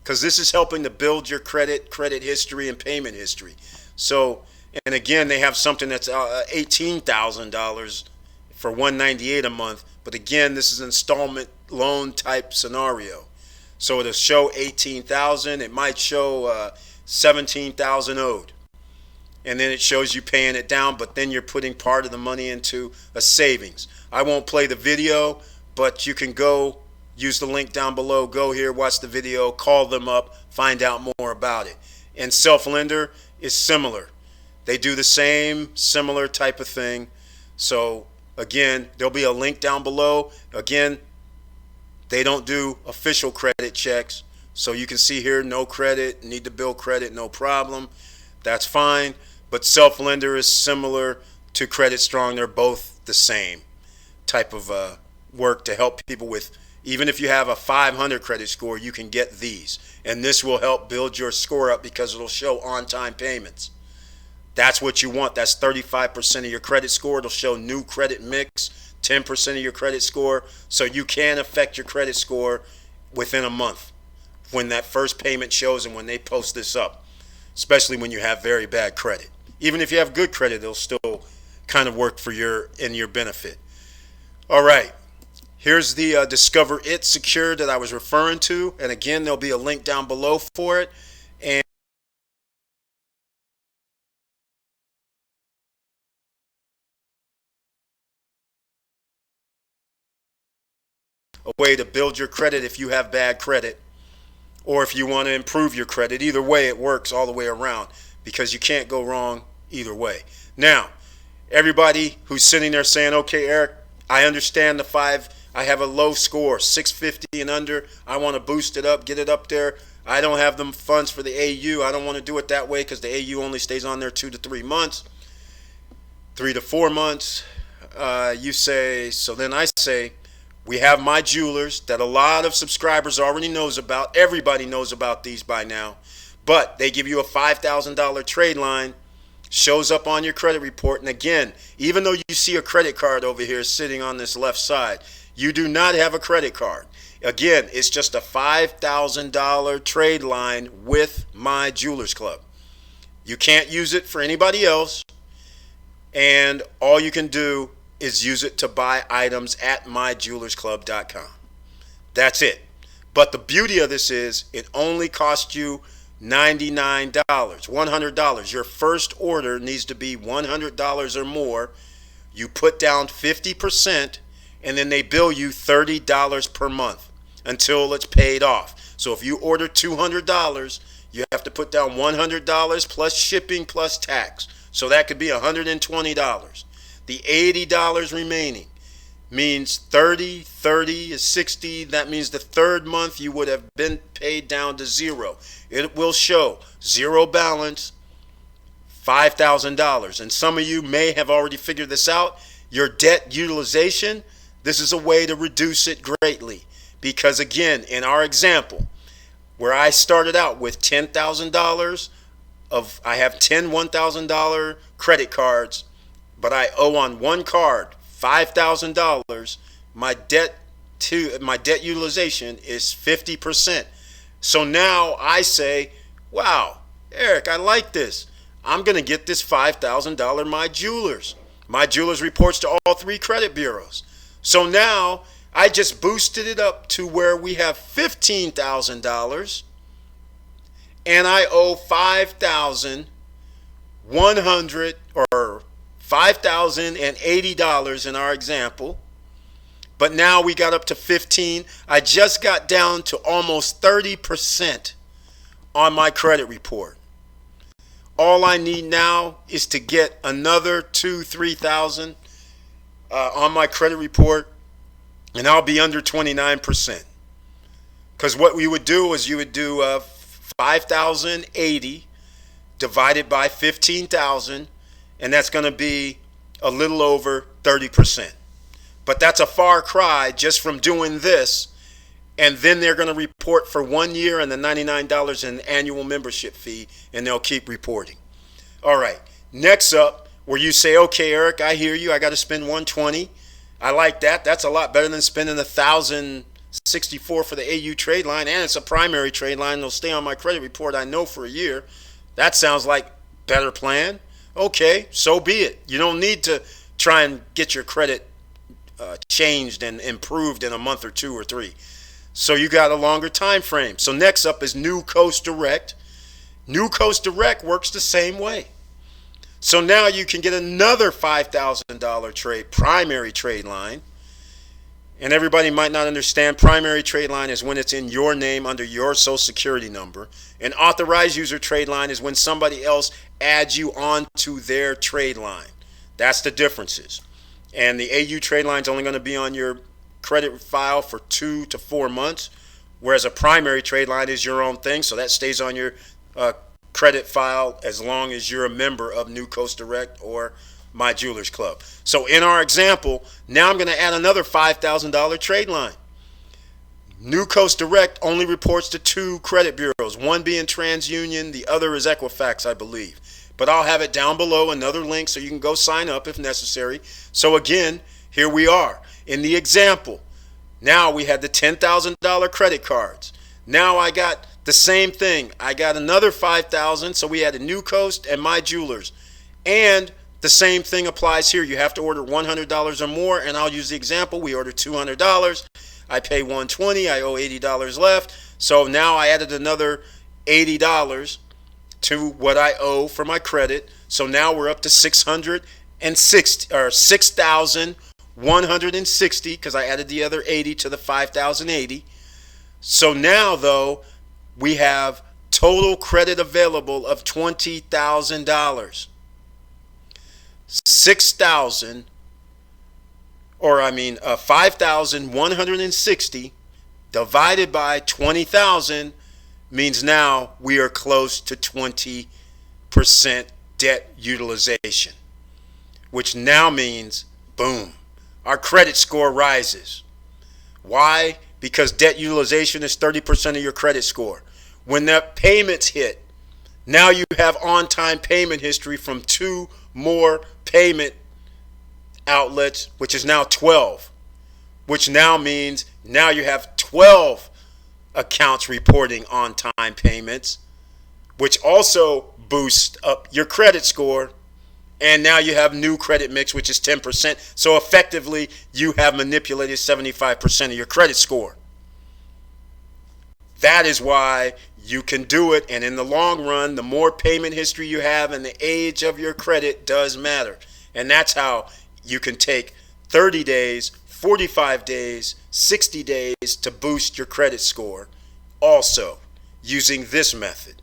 because this is helping to build your credit history and payment history. So, and again, they have something that's $18,000 for $198 a month. But again, this is an installment loan type scenario. So it'll show 18,000. It might show 17,000 owed. And then it shows you paying it down, but then you're putting part of the money into a savings. I won't play the video, but you can go use the link down below. Go here, watch the video, call them up, find out more about it. And Self-Lender is similar. They do the same similar type of thing. So again, there'll be a link down below. Again, they don't do official credit checks. So you can see here, no credit, need to build credit, no problem. That's fine. But Self-Lender is similar to Credit Strong. They're both the same type of work to help people with, even if you have a 500 credit score, you can get these. And this will help build your score up because it'll show on-time payments. That's what you want. That's 35% of your credit score. It'll show new credit mix, 10% of your credit score. So you can affect your credit score within a month when that first payment shows and when they post this up, especially when you have very bad credit. Even if you have good credit, it'll still kind of work for your benefit. All right. Here's the Discover It Secure that I was referring to. And again, there'll be a link down below for it. And a way to build your credit if you have bad credit, or if you want to improve your credit. Either way, it works all the way around, because you can't go wrong either way. Now, everybody who's sitting there saying, okay, Eric, I understand I have a low score, 650 and under. I want to boost it up, get it up there. I don't have the funds for the AU. I don't want to do it that way because the AU only stays on there 2 to 3 months, 3 to 4 months. You say, so then I say, we have My Jewelers that a lot of subscribers already knows about. Everybody knows about these by now. But they give you a $5,000 trade line, shows up on your credit report. And again, even though you see a credit card over here sitting on this left side, you do not have a credit card. Again, it's just a $5,000 trade line with My Jewelers Club. You can't use it for anybody else. And all you can do is use it to buy items at myjewelersclub.com. That's it. But the beauty of this is it only costs you $99, $100. Your first order needs to be $100 or more. You put down 50%, and then they bill you $30 per month until it's paid off. So if you order $200, you have to put down $100 plus shipping plus tax. So that could be $120. The $80 remaining means 30 is 60. That means the third month you would have been paid down to zero. It will show zero balance, $5,000. And some of you may have already figured this out. Your debt utilization, this is a way to reduce it greatly. Because again, in our example, where I started out with $10,000 I have 10 $1,000 credit cards, but I owe on one card $5,000. My debt utilization is 50%. So now I say, wow, Eric, I like this. I'm going to get this $5,000 My Jewelers. My Jewelers reports to all 3 credit bureaus. So now I just boosted it up to where we have $15,000, and I owe $5,100 or $5,080 in our example. but now we got up to 15. I just got down to almost 30% on my credit report. All I need now is to get another 2,000-3,000 on my credit report, and I'll be under 29%. Because what we would do is you would do 5,080 divided by 15,000, and that's going to be a little over 30%. But that's a far cry just from doing this, and then they're going to report for 1 year and the $99 in annual membership fee, and they'll keep reporting. All right, next up, where you say, okay, Eric, I hear you, I got to spend 120. I like that. That's a lot better than spending 1,064 for the AU trade line, and it's a primary trade line. It'll stay on my credit report, I know, for a year. That sounds like better plan. Okay, so be it. You don't need to try and get your credit changed and improved in a month or 2 or 3. So you got a longer time frame. So next up is New Coast Direct. New Coast Direct works the same way. So now you can get another $5,000 primary trade line. And everybody might not understand, primary trade line is when it's in your name under your social security number. An authorized user trade line is when somebody else adds you onto their trade line. That's the differences. And the AU trade line is only going to be on your credit file for 2 to 4 months, whereas a primary trade line is your own thing, so that stays on your credit file as long as you're a member of New Coast Direct or My Jewelers Club. So in our example, now I'm going to add another $5,000 trade line. New Coast Direct only reports to 2 credit bureaus, one being TransUnion, the other is Equifax, I believe. But I'll have it down below, another link, so you can go sign up if necessary. So again, here we are. In the example, now we had the $10,000 credit cards. Now I got the same thing. I got another $5,000, so we had a New Coast and My Jewelers. And the same thing applies here. You have to order $100 or more, and I'll use the example. We ordered $200. I pay $120. I owe $80 left. So now I added another $80 to what I owe for my credit. So now we're up to 6,160 because I added the other 80 to the 5,080. So now though we have total credit available of $20,000. 5,160 divided by 20,000 means now we are close to 20% debt utilization, which now means, boom, our credit score rises. Why? Because debt utilization is 30% of your credit score. When that payments hit, now you have on-time payment history from 2 more payment outlets, which is now 12, which now means now you have 12 accounts reporting on-time payments, which also boosts up your credit score. And now you have new credit mix, which is 10%. So effectively, you have manipulated 75% of your credit score. That is why you can do it. And in the long run, the more payment history you have and the age of your credit does matter. And that's how you can take 30 days, 45 days, 60 days to boost your credit score also using this method.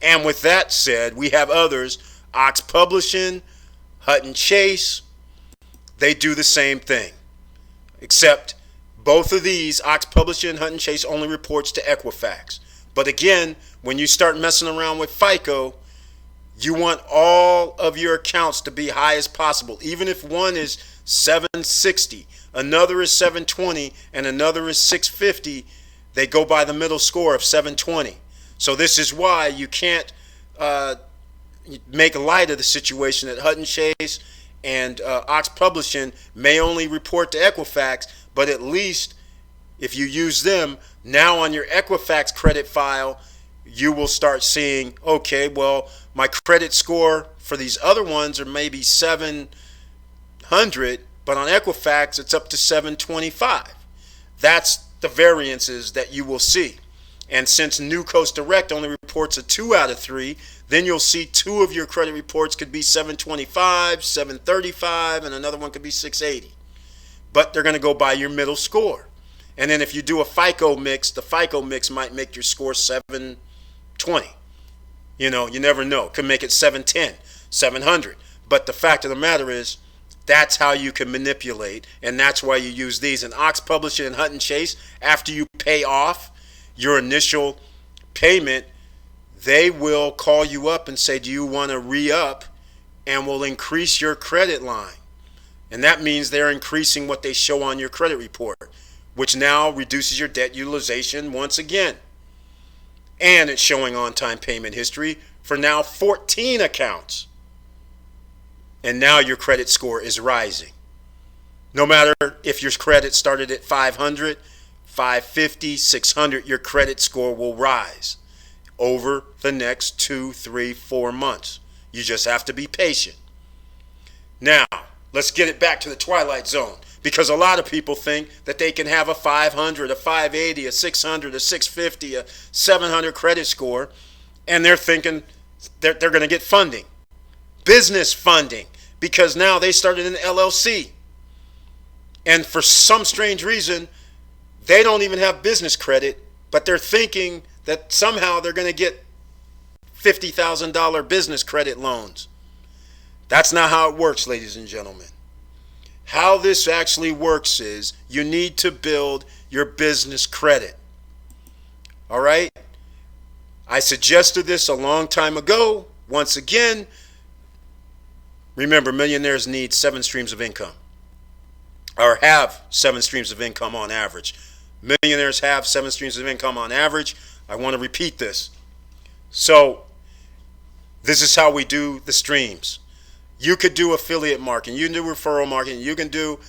And with that said, we have others. Ox Publishing, Hutton Chase, they do the same thing. Except both of these, Ox Publishing and Hutton Chase, only reports to Equifax. But again, when you start messing around with FICO, you want all of your accounts to be high as possible. Even if one is 760, another is 720, and another is 650, they go by the middle score of 720. So this is why you can't make light of the situation that Hutton Chase and Ox Publishing may only report to Equifax, but at least if you use them, now on your Equifax credit file, you will start seeing, okay, well, my credit score for these other ones are maybe 700, but on Equifax, it's up to 725. That's the variances that you will see. And since New Coast Direct only reports a 2 out of 3, then you'll see 2 of your credit reports could be 725, 735, and another one could be 680. but they're going to go by your middle score. And then if you do a FICO mix, the FICO mix might make your score 720. You know, you never know. Could make it 710, 700. But the fact of the matter is, that's how you can manipulate, and that's why you use these. And Ox Publishing and Hutton Chase, after you pay off your initial payment, they will call you up and say, do you want to re-up, and will increase your credit line. And that means they're increasing what they show on your credit report, which now reduces your debt utilization once again. And it's showing on-time payment history for now 14 accounts. And now your credit score is rising. No matter if your credit started at 500, 550, 600, your credit score will rise over the next 2, 3, 4 months. You just have to be patient. Now, let's get it back to the Twilight Zone, because a lot of people think that they can have a 500, a 580, a 600, a 650, a 700 credit score, and they're thinking they're going to get funding, business funding, because now they started an LLC. And for some strange reason, they don't even have business credit, but they're thinking that somehow they're going to get $50,000 business credit loans. That's not how it works, ladies and gentlemen. How this actually works is you need to build your business credit. All right? I suggested this a long time ago. Once again, remember, millionaires need 7 streams of income, or have 7 streams of income on average. Millionaires have 7 streams of income on average. I want to repeat this. So this is how we do the streams. You could do affiliate marketing. You can do referral marketing. You can do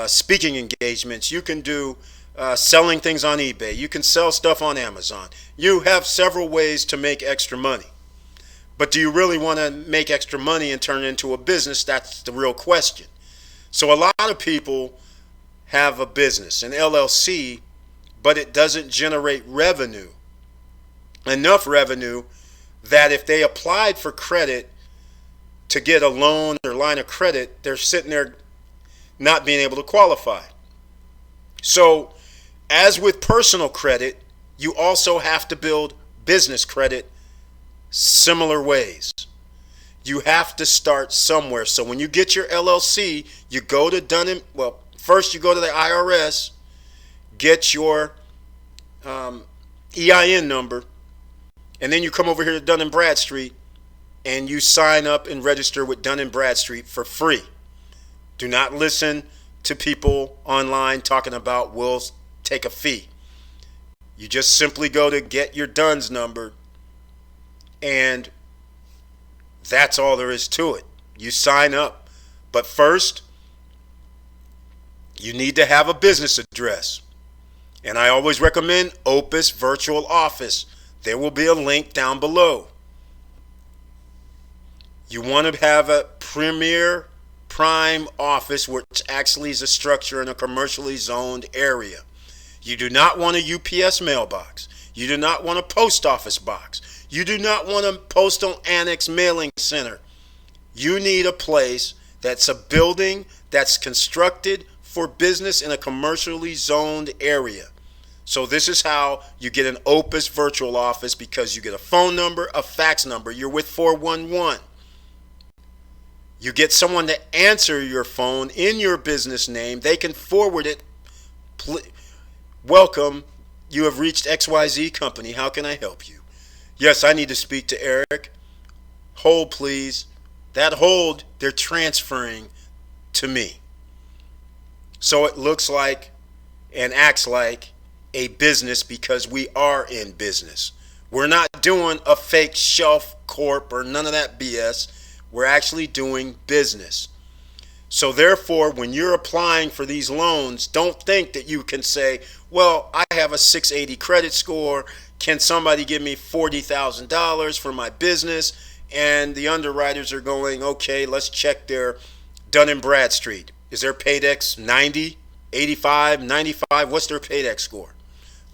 speaking engagements. You can do selling things on eBay. You can sell stuff on Amazon. You have several ways to make extra money. But do you really want to make extra money and turn it into a business? That's the real question. So a lot of people have a business, an LLC, but it doesn't generate revenue, enough revenue that if they applied for credit to get a loan or line of credit, they're sitting there not being able to qualify. So as with personal credit, you also have to build business credit similar ways. You have to start somewhere. So when you get your LLC, you go to first you go to the IRS, get your EIN number, and then you come over here to Dun & Bradstreet and you sign up and register with Dun & Bradstreet for free. Do not listen to people online talking about we'll take a fee. You just simply go to get your DUNS number, and that's all there is to it. You sign up. But first, you need to have a business address. And I always recommend Opus Virtual Office. There will be a link down below. You want to have a premier prime office, which actually is a structure in a commercially zoned area. You do not want a UPS mailbox. You do not want a post office box. You do not want a postal annex mailing center. You need a place that's a building that's constructed for business in a commercially zoned area. So this is how you get an Opus Virtual Office, because you get a phone number, a fax number. You're with 411. You get someone to answer your phone in your business name. They can forward it. Welcome. You have reached XYZ Company. How can I help you? Yes, I need to speak to Eric. Hold, please. That hold, they're transferring to me. So it looks like and acts like a business, because we are in business. We're not doing a fake shelf corp or none of that BS. We're actually doing business. So therefore, when you're applying for these loans, don't think that you can say, well, I have a 680 credit score. Can somebody give me $40,000 for my business? And the underwriters are going, okay, let's check their Dun & Bradstreet. Is their Paydex 90, 85, 95? What's their Paydex score?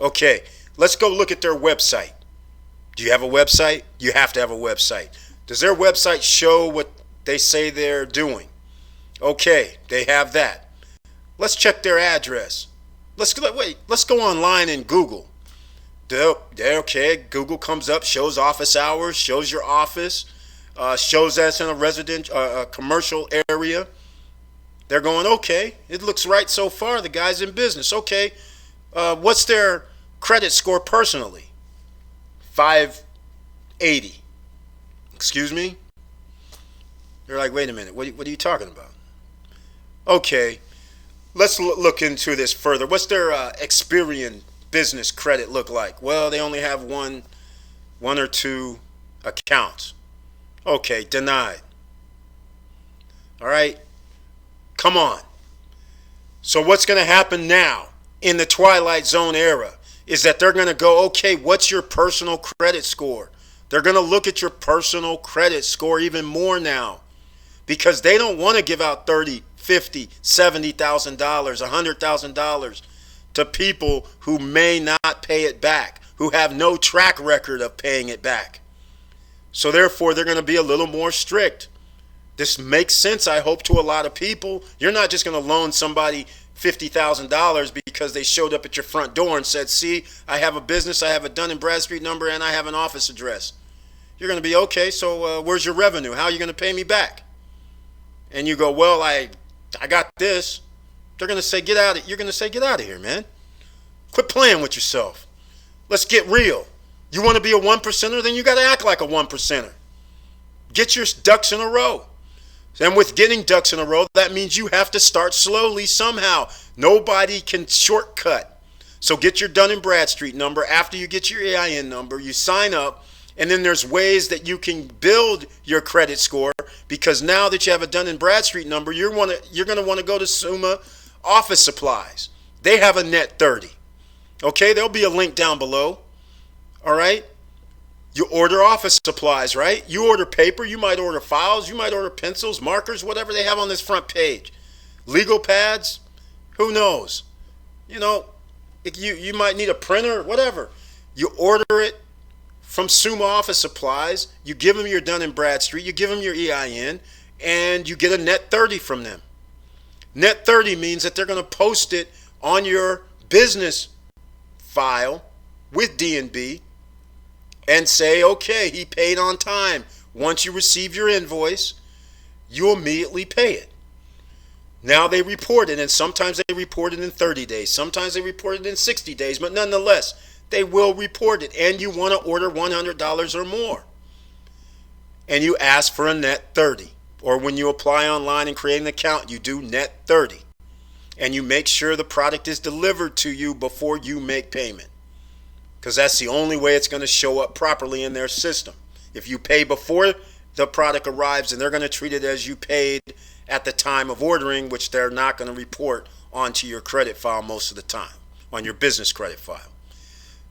Okay, let's go look at their website. Do you have a website? You have to have a website. Does their website show what they say they're doing? Okay, they have that. Let's check their address. Let's go online and Google. Okay, Google comes up, shows office hours, shows your office, shows that's in a residential, commercial area. They're going, okay, it looks right so far. The guy's in business. Okay, what's their credit score personally? 580. Excuse me? They're like, wait a minute, what are you talking about? Okay, let's look into this further. What's their Experian business credit look like? Well, they only have one or two accounts. Okay, denied. All right, come on. So what's going to happen now in the Twilight Zone era is that they're going to go, okay, what's your personal credit score? They're going to look at your personal credit score even more now, because they don't want to give out $30,000, $50,000, $70,000, $100,000 to people who may not pay it back, who have no track record of paying it back. So therefore, they're going to be a little more strict. This makes sense, I hope, to a lot of people. You're not just going to loan somebody $50,000 because they showed up at your front door and said, see, I have a business, I have a Dun & Bradstreet number, and I have an office address. You're going to be, okay, so where's your revenue? How are you going to pay me back? And you go, well, I got this. They're going to say, get out of, you're going to say, get out of here, man. Quit playing with yourself. Let's get real. You want to be a 1%er? Then you got to act like a 1%er. Get your ducks in a row. And with getting ducks in a row, that means you have to start slowly somehow. Nobody can shortcut. So get your Dun & Bradstreet number. After you get your EIN number, you sign up. And then there's ways that you can build your credit score, because now that you have a Dun & Bradstreet number, you're going to want to go to Summa Office Supplies. They have a net 30. Okay, there'll be a link down below. All right? You order office supplies, right? You order paper, you might order files, you might order pencils, markers, whatever they have on this front page. Legal pads, who knows? You know, you might need a printer, whatever. You order it from Summa Office Supplies, you give them your Dun & Bradstreet, you give them your EIN, and you get a net 30 from them. Net 30 means that they're going to post it on your business file with D&B and say, okay, he paid on time. Once you receive your invoice, you immediately pay it. Now they report it, and sometimes they report it in 30 days. Sometimes they report it in 60 days, but nonetheless, they will report it, and you want to order $100 or more. And you ask for a net 30. Or when you apply online and create an account, you do net 30. And you make sure the product is delivered to you before you make payment. Because that's the only way it's going to show up properly in their system. If you pay before the product arrives, and they're going to treat it as you paid at the time of ordering, which they're not going to report onto your credit file most of the time, on your business credit file.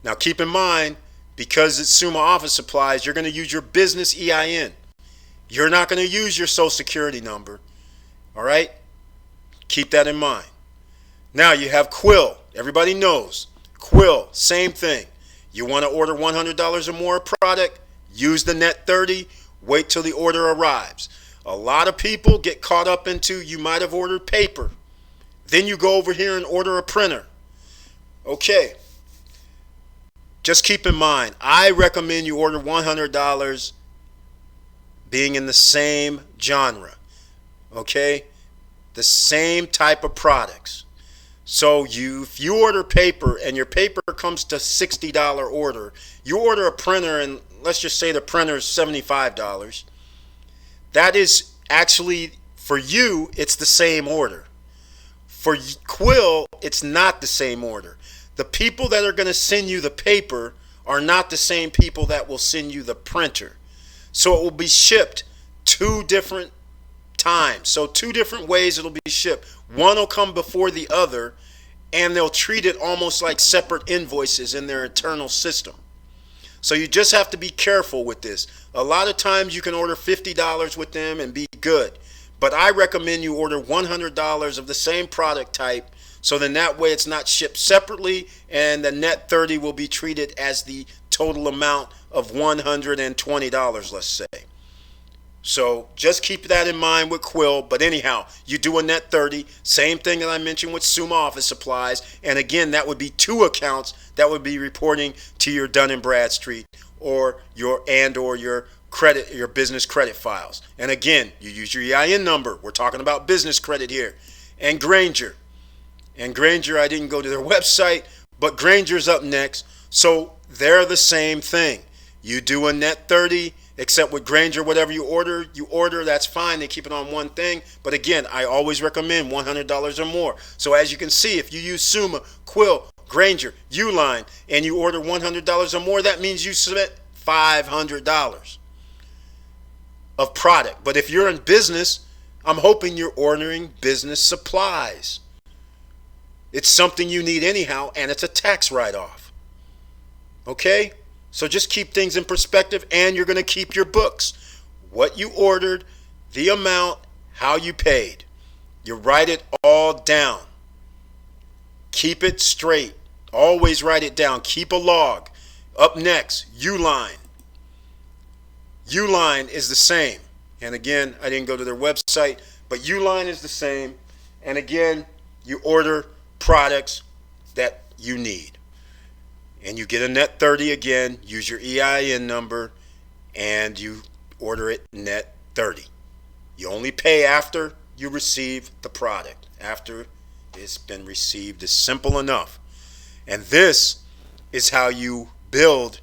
Now keep in mind, because it's Summa Office Supplies, you're going to use your business EIN. You're not going to use your social security number. All right? Keep that in mind. Now you have Quill. Everybody knows. Quill, same thing. You want to order $100 or more product, use the net 30, wait till the order arrives. A lot of people get caught up into, you might have ordered paper. Then you go over here and order a printer. Okay. Just keep in mind, I recommend you order $100 being in the same genre, okay? The same type of products. So if you order paper and your paper comes to $60 order, you order a printer and let's just say the printer is $75. That is actually, for you, it's the same order. For Quill, it's not the same order. The people that are going to send you the paper are not the same people that will send you the printer. So it will be shipped 2 different times. So 2 different ways it'll be shipped. One will come before the other, and they'll treat it almost like separate invoices in their internal system. So you just have to be careful with this. A lot of times you can order $50 with them and be good. But I recommend you order $100 of the same product type, so then that way it's not shipped separately, and the net 30 will be treated as the total amount of $120, let's say. So just keep that in mind with Quill. But anyhow, you do a net 30. Same thing that I mentioned with Summa Office Supplies. And again, that would be 2 accounts that would be reporting to your Dun and Bradstreet or your credit, your business credit files. And again, you use your EIN number. We're talking about business credit here. And Granger. And Granger, I didn't go to their website, but Granger's up next. So they're the same thing. You do a net 30. Except with Granger, whatever you order, that's fine. They keep it on one thing. But again, I always recommend $100 or more. So as you can see, if you use Summa, Quill, Granger, Uline, and you order $100 or more, that means you spent $500 of product. But if you're in business, I'm hoping you're ordering business supplies. It's something you need anyhow, and it's a tax write-off. Okay? So just keep things in perspective, and you're going to keep your books. What you ordered, the amount, how you paid. You write it all down. Keep it straight. Always write it down. Keep a log. Up next, Uline. Uline is the same. And again, I didn't go to their website, but Uline is the same. And again, you order products that you need. And you get a net 30 again, use your EIN number, and you order it net 30. You only pay after you receive the product, after it's been received. It's simple enough. And this is how you build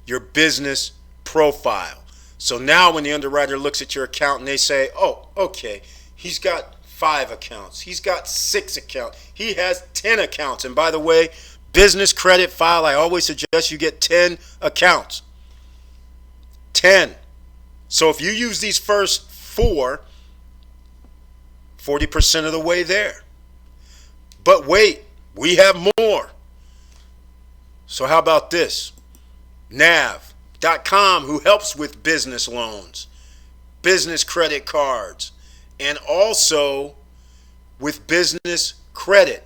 your business profile. So now when the underwriter looks at your account and they say, oh, okay, he's got 5 accounts, he's got 6 accounts, he has 10 accounts. And by the way, business credit file, I always suggest you get 10 accounts. 10. So if you use these first 4, 40% of the way there. But wait, we have more. So how about this? Nav.com, who helps with business loans, business credit cards, and also with business credit.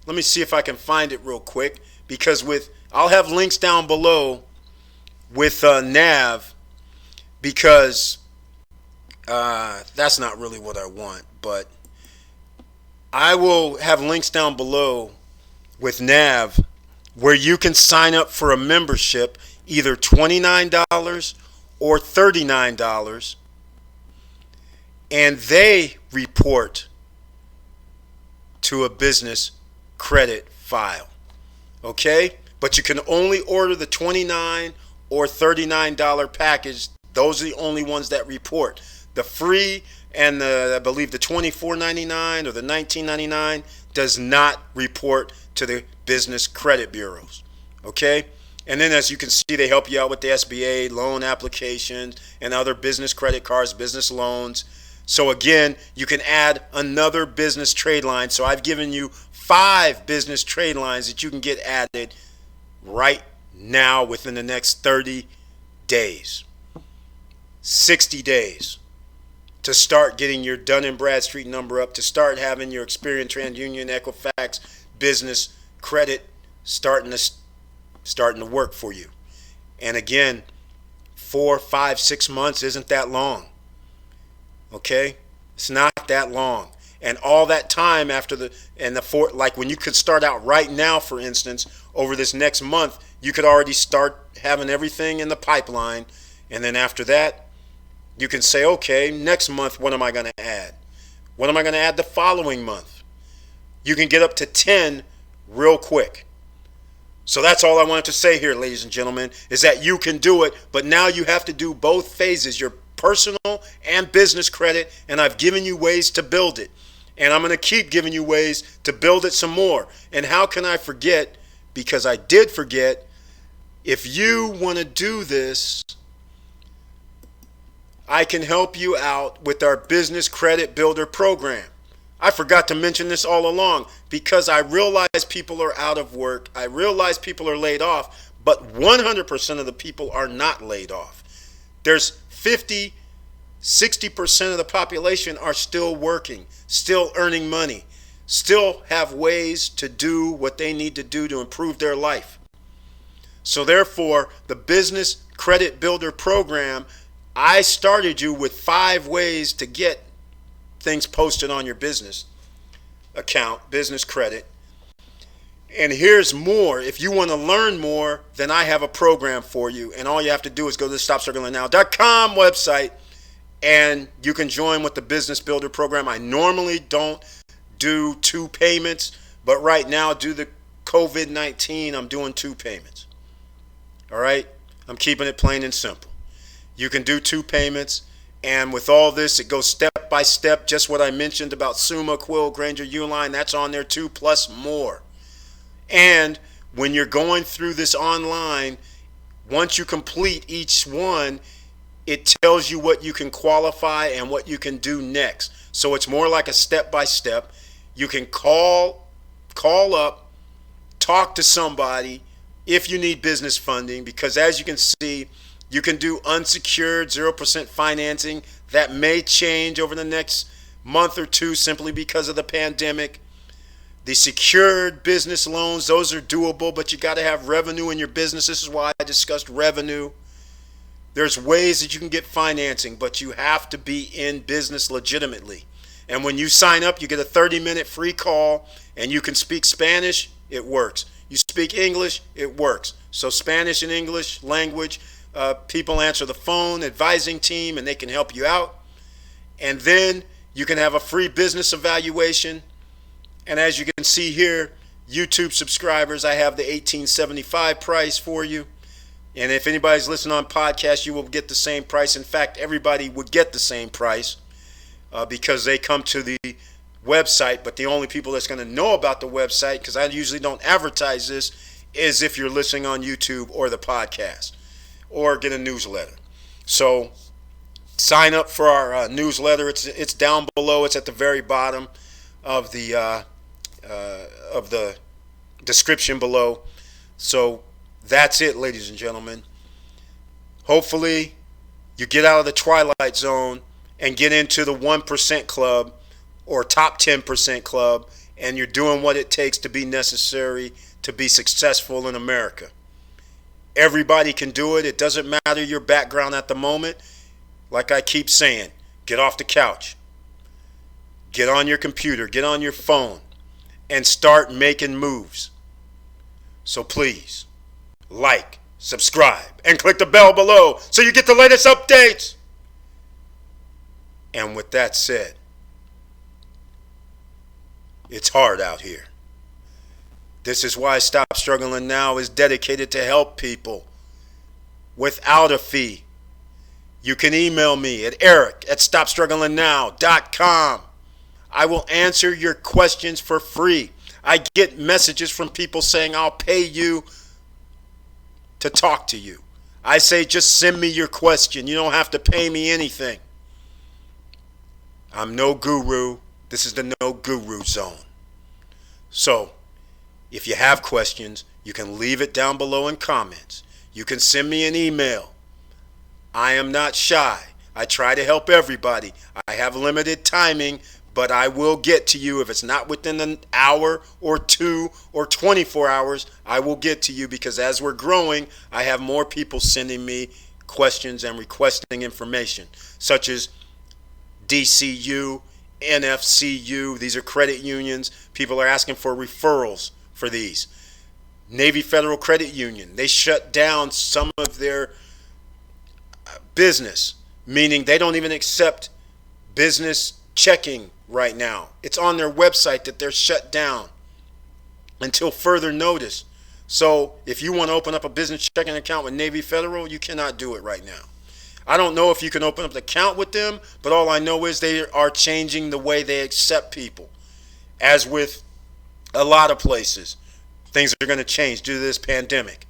Let me see if I can find it real quick, because I'll have links down below with Nav, because that's not really what I want, but I will have links down below with Nav where you can sign up for a membership, either $29 or $39, and they report to a business credit file. Okay? But you can only order the $29 or $39 package. Those are the only ones that report. The free and I believe the $24.99 or the $19.99 does not report to the business credit bureaus. Okay? And then as you can see, they help you out with the SBA loan applications and other business credit cards, business loans. So again, you can add another business trade line. So I've given you 5 business trade lines that you can get added right now within the next 30 days, 60 days, to start getting your Dun & Bradstreet number up, to start having your Experian, TransUnion, Equifax business credit starting to work for you. And again, 4, 5, 6 months isn't that long. Okay? It's not that long. And all that time after like when you could start out right now, for instance, over this next month, you could already start having everything in the pipeline. And then after that, you can say, okay, next month, what am I going to add? What am I going to add the following month? You can get up to 10 real quick. So that's all I wanted to say here, ladies and gentlemen, is that you can do it, but now you have to do both phases, your personal and business credit, and I've given you ways to build it. And I'm going to keep giving you ways to build it some more. And how can I forget? Because I did forget. If you want to do this, I can help you out with our Business Credit Builder program. I forgot to mention this all along because I realize people are out of work. I realize people are laid off, but 100% of the people are not laid off. There's 60% of the population are still working, still earning money, still have ways to do what they need to do to improve their life. So therefore, the Business Credit Builder program I started you with 5 ways to get things posted on your business account, business credit. And here's more. If you want to learn more, then I have a program for you. And all you have to do is go to the stopstrugglingnow.com website, and you can join with the Business Builder program. I normally don't do 2 payments, but right now, due to COVID-19, I'm doing 2 payments. All right? I'm keeping it plain and simple. You can do 2 payments, and with all this, it goes step by step. Just what I mentioned about Summa, Quill, Granger, Uline, that's on there too, plus more. And when you're going through this online, once you complete each one, it tells you what you can qualify and what you can do next. So it's more like a step-by-step. You can call up, talk to somebody if you need business funding, because as you can see, you can do unsecured 0% financing. That may change over the next month or 2 simply because of the pandemic. The secured business loans, those are doable, but you got to have revenue in your business. This is why I discussed revenue. There's ways that you can get financing, but you have to be in business legitimately. And when you sign up, you get a 30-minute free call, and you can speak Spanish, it works. You speak English, it works. So Spanish and English language, people answer the phone, advising team, and they can help you out. And then you can have a free business evaluation. And as you can see here, YouTube subscribers, I have the $18.75 price for you. And if anybody's listening on podcast, you will get the same price. In fact, everybody would get the same price because they come to the website. But the only people that's going to know about the website, because I usually don't advertise this, is if you're listening on YouTube or the podcast or get a newsletter. So sign up for our newsletter. It's down below. It's at the very bottom of the description below. So that's it, ladies and gentlemen. Hopefully you get out of the twilight zone and get into the 1% club or top 10% club, and you're doing what it takes to be necessary to be successful in America. Everybody can do it. It doesn't matter your background at the moment. Like I keep saying, get off the couch. Get on your computer, get on your phone, and start making moves. So please, like, subscribe, and click the bell below so you get the latest updates. And with that said, it's hard out here. This is why Stop Struggling Now is dedicated to help people without a fee. You can email me at eric@stopstrugglingnow.com. I will answer your questions for free. I get messages from people saying I'll pay you to talk to you. I say just send me your question. You don't have to pay me anything. I'm no guru. This is the no guru zone. So, if you have questions, you can leave it down below in comments. You can send me an email. I am not shy. I try to help everybody. I have limited timing, but I will get to you. If it's not within an hour or 2 or 24 hours, I will get to you, because as we're growing, I have more people sending me questions and requesting information, such as DCU, NFCU. These are credit unions. People are asking for referrals for these. Navy Federal Credit Union, they shut down some of their business, meaning they don't even accept business checking right now. It's on their website that they're shut down until further notice. So if you want to open up a business checking account with Navy Federal, you cannot do it right now. I don't know if you can open up an account with them, but all I know is they are changing the way they accept people. As with a lot of places, things are going to change due to this pandemic.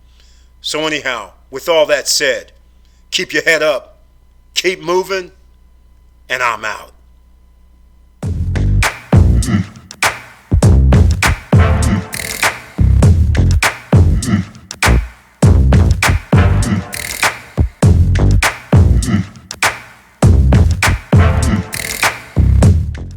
So anyhow, with all that said, keep your head up, keep moving, and I'm out.